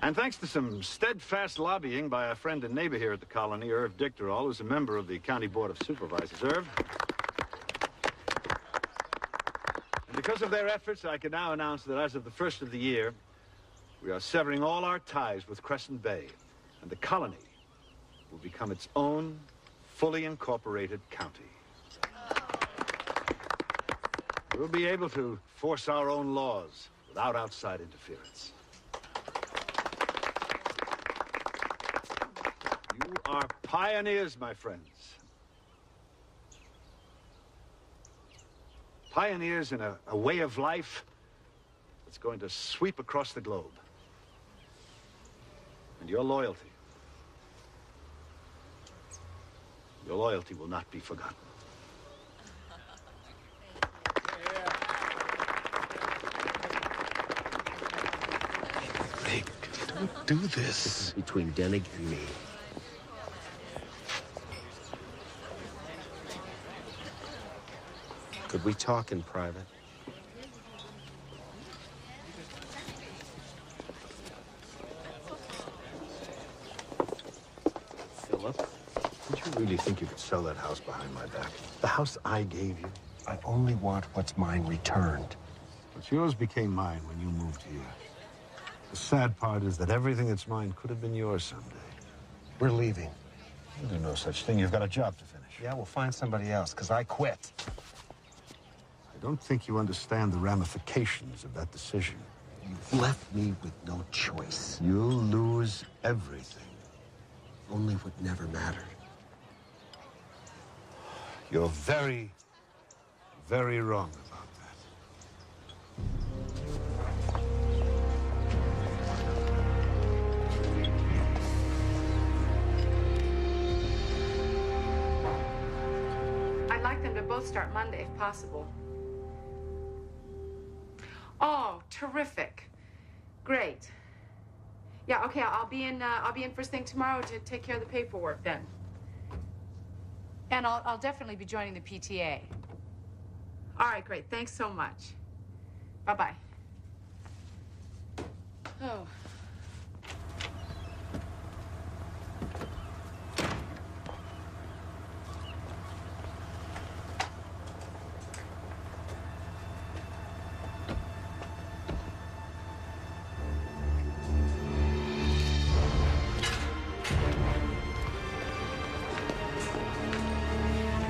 and thanks to some steadfast lobbying by our friend and neighbor here at the colony, Irv Dicterall, who's a member of the County Board of Supervisors. Irv? And because of their efforts, I can now announce that as of the first of the year, we are severing all our ties with Crescent Bay, and the colony will become its own fully incorporated county. We'll be able to force our own laws without outside interference. You are pioneers, my friends. Pioneers in a way of life that's going to sweep across the globe. And your loyalty will not be forgotten. Don't do this. This is between Denig and me. Could we talk in private? Philip, did you really think you could sell that house behind my back? The house I gave you. I only want what's mine returned. What's yours became mine when you moved here. The sad part is that everything that's mine could have been yours someday. We're leaving. You do no such thing. You've got a job to finish. Yeah, we'll find somebody else, because I quit. I don't think you understand the ramifications of that decision. You've left me with no choice. You'll lose everything. Only what never mattered. You're very, very wrong about that. I'd like them to both start Monday if possible. Oh, terrific. Great. Yeah, okay, I'll be in first thing tomorrow to take care of the paperwork then. And I'll definitely be joining the PTA. All right, great. Thanks so much. Bye-bye. Oh.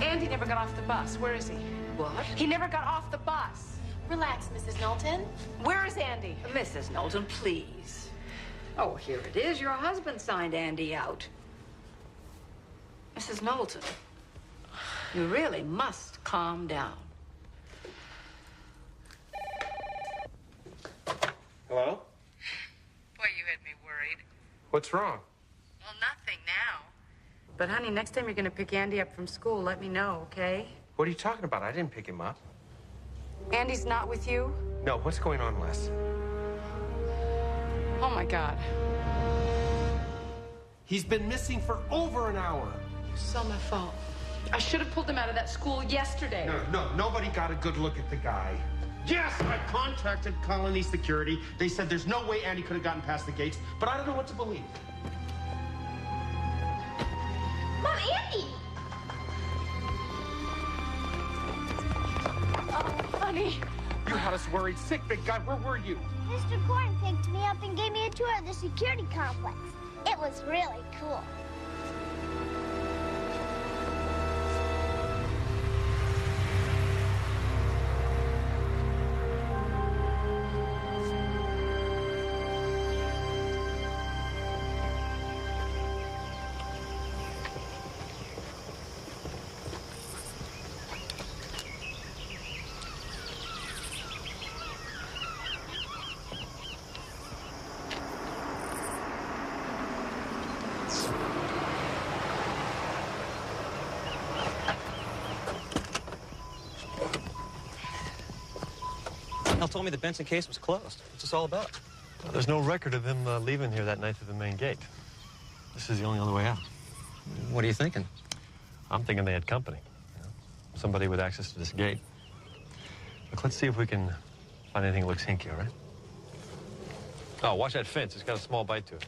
Andy never got off the bus. Where is he? What? He never got off the bus. Relax, Mrs. Knowlton. Where is Andy? Mrs. Knowlton, please. Oh, here it is. Your husband signed Andy out. Mrs. Knowlton, you really must calm down. Hello? Boy, you had me worried. What's wrong? Well, nothing now. But, honey, next time you're going to pick Andy up from school, let me know, okay? What are you talking about? I didn't pick him up. Andy's not with you? No, what's going on, Les? Oh, my God. He's been missing for over an hour. It's all my fault. I should have pulled him out of that school yesterday. No, nobody got a good look at the guy. Yes, I contacted Colony Security. They said there's no way Andy could have gotten past the gates, but I don't know what to believe. Mom, Andy! Oh, honey. You had us worried. Sick, big guy. Where were you? Mr. Corn picked me up and gave me a tour of the security complex. It was really cool. Al told me the Benson case was closed. What's this all about? Well, there's no record of him leaving here that night through the main gate. This is the only other way out. What are you thinking? I'm thinking they had company. You know, somebody with access to this gate. Look, let's see if we can find anything that looks hinky, all right? Oh, watch that fence. It's got a small bite to it.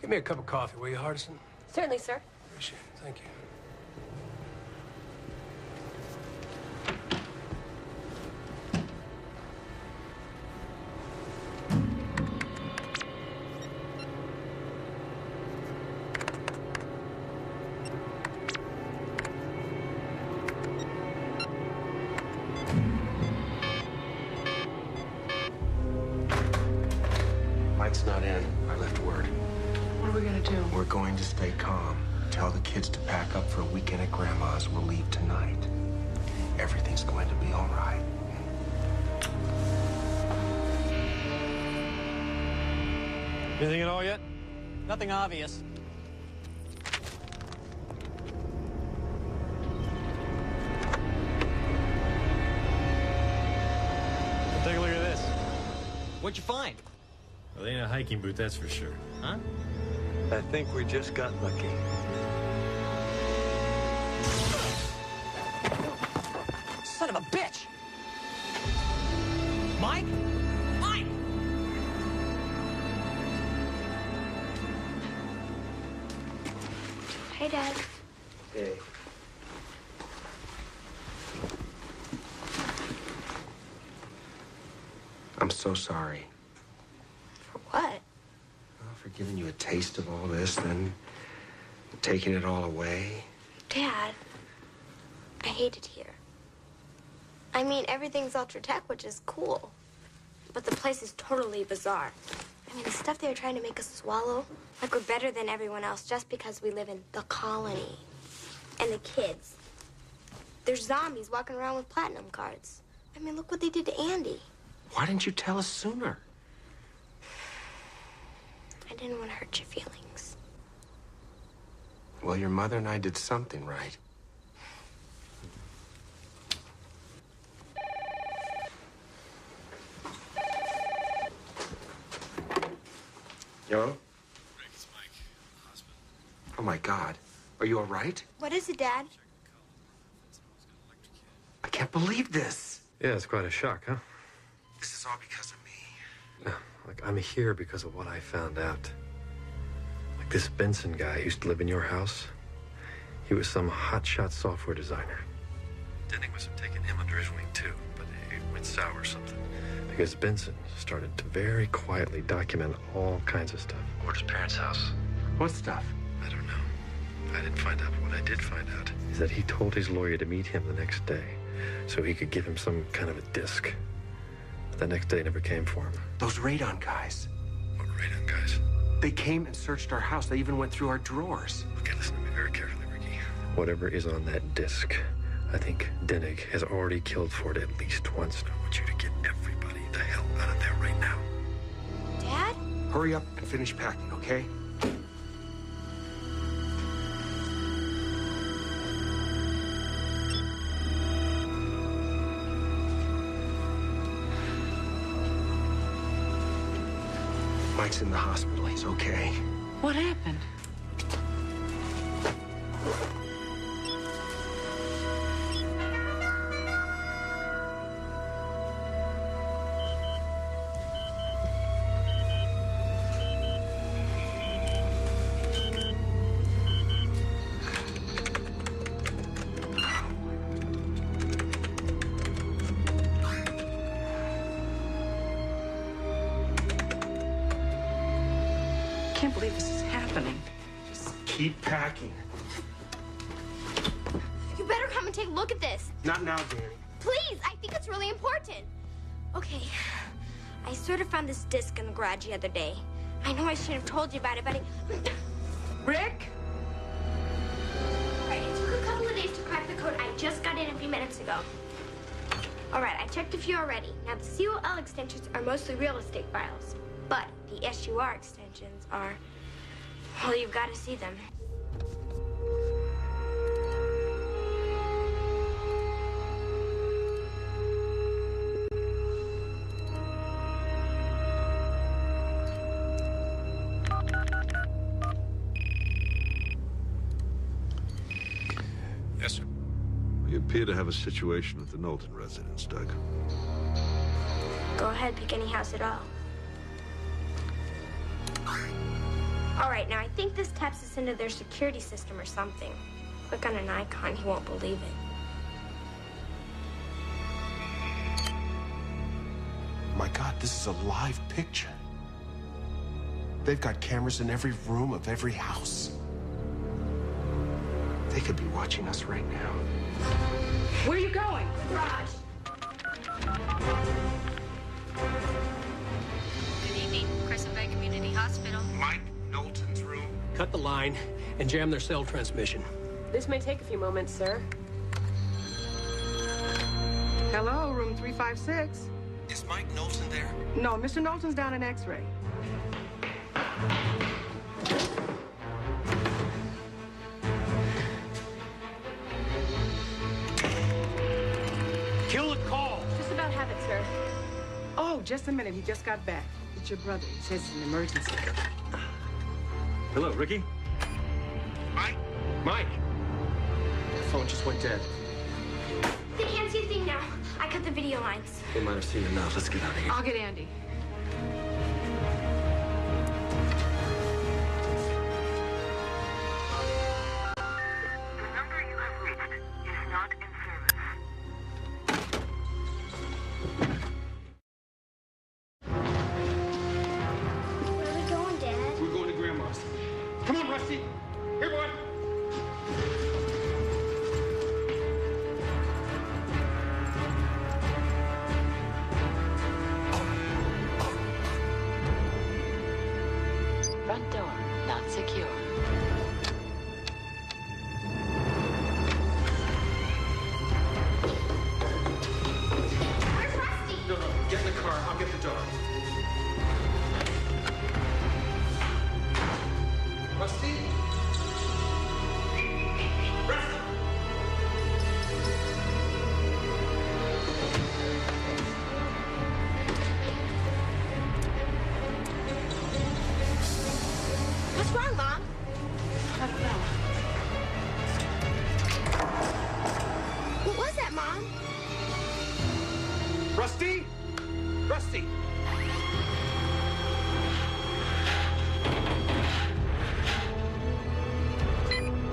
Give me a cup of coffee, will you, Hardison? Certainly, sir. Appreciate it. Thank you. Mike's not in. I left word. What are we going to do? We're going to stay calm. Tell the kids to pack up for a weekend at Grandma's. We'll leave tonight. Everything's going to be all right. Anything at all yet? Nothing obvious. What'd you find? Well, they ain't a hiking boot, that's for sure. Huh? I think we just got lucky. Son of a bitch! Mike? Mike! Hey, Dad. Hey. I'm so sorry. For what? Well, for giving you a taste of all this, then taking it all away. Dad, I hate it here. I mean, everything's ultra-tech, which is cool. But the place is totally bizarre. I mean, the stuff they were trying to make us swallow, like we're better than everyone else just because we live in the colony. And the kids. There's zombies walking around with platinum cards. I mean, look what they did to Andy. Why didn't you tell us sooner? I didn't want to hurt your feelings. Well, your mother and I did something right. Yo? Rick, it's Mike. Hospital. Oh, my God. Are you all right? What is it, Dad? I can't believe this. Yeah, it's quite a shock, huh? This is all because of me. Like, I'm here because of what I found out. Like, this Benson guy who used to live in your house, he was some hotshot software designer. Denning must have taken him under his wing, too, but it went sour or something. Because Benson started to very quietly document all kinds of stuff. Over at his parents' house. What stuff? I don't know. I didn't find out, but what I did find out is that he told his lawyer to meet him the next day so he could give him some kind of a disc. But that next day never came for him. Those radon guys. What radon guys? They came and searched our house. They even went through our drawers. Okay, listen to me very carefully, Ricky. Whatever is on that disc, I think Dennig has already killed for it at least once. And I want you to get everybody the hell out of there right now. Dad? Hurry up and finish packing, okay? Mike's in the hospital. He's okay. What happened? I can't believe this is happening. Keep packing. You better come and take a look at this. Not now, Danny. Please, I think it's really important. Okay, I sort of found this disc in the garage the other day. I know I should have told you about it, but Rick? All right, it took a couple of days to crack the code. I just got in a few minutes ago. All right, I checked a few already. Now, the COL extensions are mostly real estate files, but the SUR extensions are, well, you've got to see them. Yes, sir. We appear to have a situation with the Knowlton residence, Doug. Go ahead, pick any house at all. All right, now I think this taps us into their security system or something. Click on an icon, he won't believe it. My God, this is a live picture. They've got cameras in every room of every house. They could be watching us right now. Where are you going? Garage. Good evening, Crescent Bay Community Hospital. Mike Knowlton's room. Cut the line and jam their cell transmission. This may take a few moments, sir. Hello, room 356. Is Mike Knowlton there? No, Mr. Knowlton's down in X-ray. Kill the call. Just about have it, sir. Oh, Oh, just a minute. He just got back. It's your brother. He says it's an emergency. Hello, Ricky? Mike? Mike! The phone just went dead. They can't see a thing now. I cut the video lines. They might have seen enough. Let's get out of here. I'll get Andy. Where are we going, Dad? We're going to Grandma's. Come on, Rusty. Here, boy. Front door not secure. Where's Rusty? No, get in the car. I'll get the dog. Rusty? Rusty! What's wrong, Mom? I don't know. What was that, Mom? Rusty? Rusty!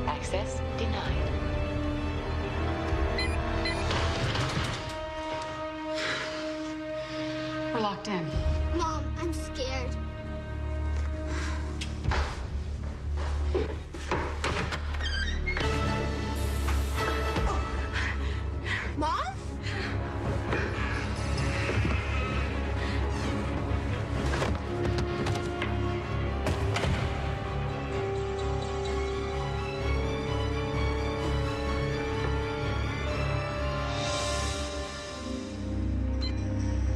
Access denied. We're locked in. Mom, I'm scared. Mom?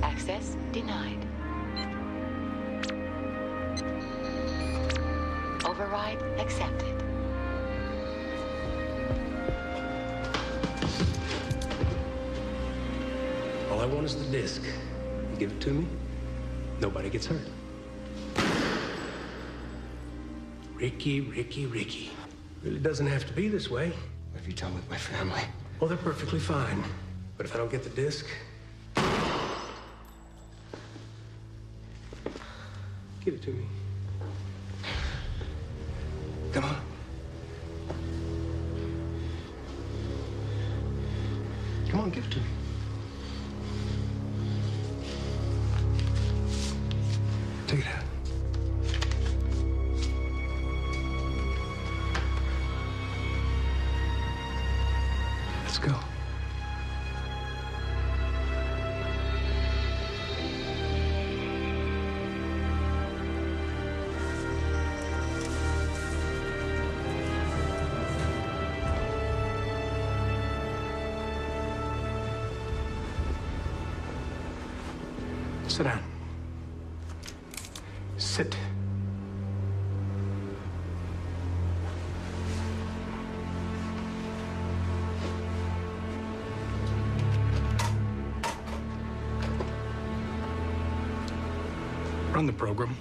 Access denied. Override accepted. All I want is the disc. You give it to me, nobody gets hurt. Ricky, Ricky, Ricky. Really doesn't have to be this way. What have you done with my family? Well, they're perfectly fine. But if I don't get the disc, give it to me. Come on. Come on, give it to me. Take it out. Let's go. Sit down. Sit. Run the program.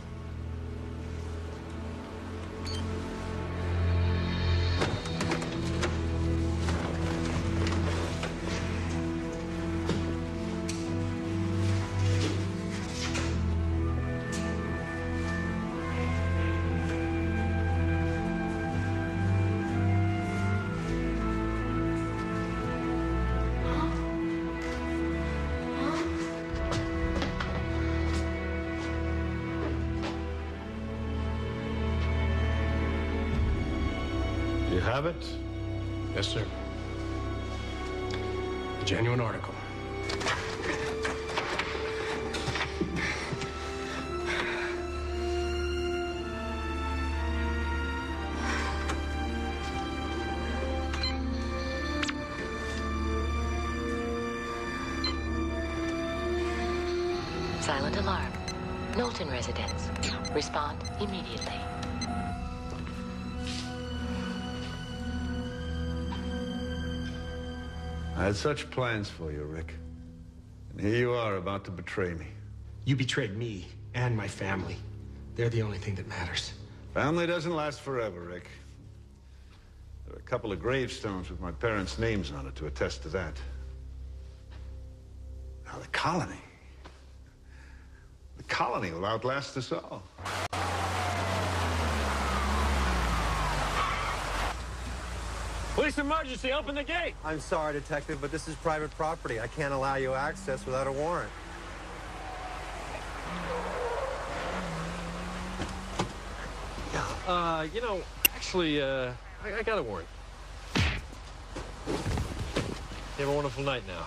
You have it? Yes, sir. A genuine article. Silent alarm. Knowlton residence. Respond immediately. I had such plans for you, Rick. And here you are about to betray me. You betrayed me and my family. They're the only thing that matters. Family doesn't last forever, Rick. There are a couple of gravestones with my parents' names on it to attest to that. Now, the colony. The colony will outlast us all. Police emergency, open the gate! I'm sorry, Detective, but this is private property. I can't allow you access without a warrant. You know, actually, I got a warrant. You have a wonderful night now.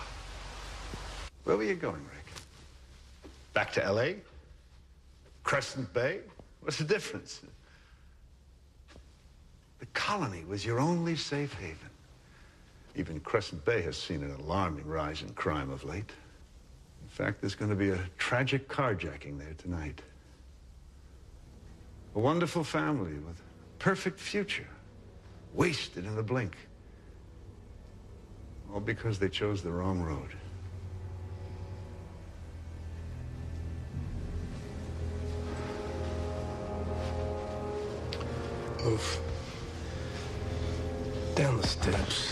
Where were you going, Rick? Back to L.A.? Crescent Bay? What's the difference? The colony was your only safe haven. Even Crescent Bay has seen an alarming rise in crime of late. In fact, there's going to be a tragic carjacking there tonight. A wonderful family with a perfect future, wasted in a blink. All because they chose the wrong road. Move. Down the steps.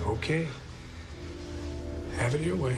Okay. Have it your way.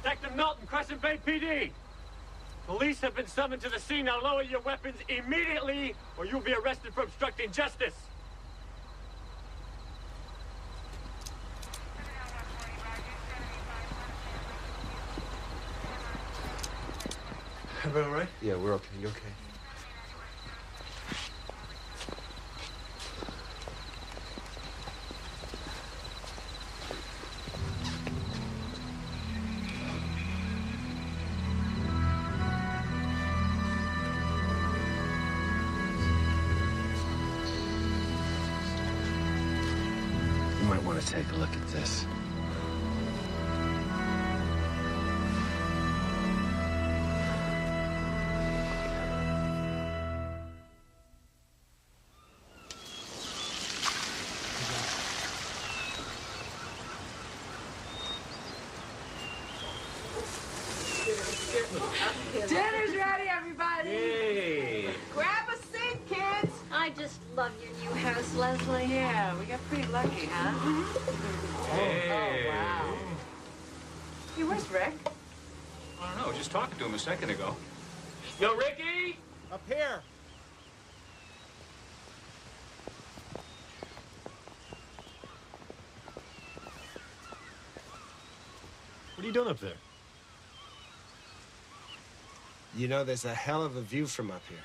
Detective Milton, Crescent Bay PD. Police have been summoned to the scene. Now lower your weapons immediately, or you'll be arrested for obstructing justice. Everyone all right? Yeah, we're okay. You okay? You might want to take a look at this. Dinner's ready, everybody. Hey. Grab a seat, kids. I just love your new house, Leslie. Yeah, we got pretty lucky, huh? Hey. Oh, wow. Hey, where's Rick? I don't know, just talking to him a second ago. Yo, Ricky! Up here. What are you doing up there? You know, there's a hell of a view from up here.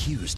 accused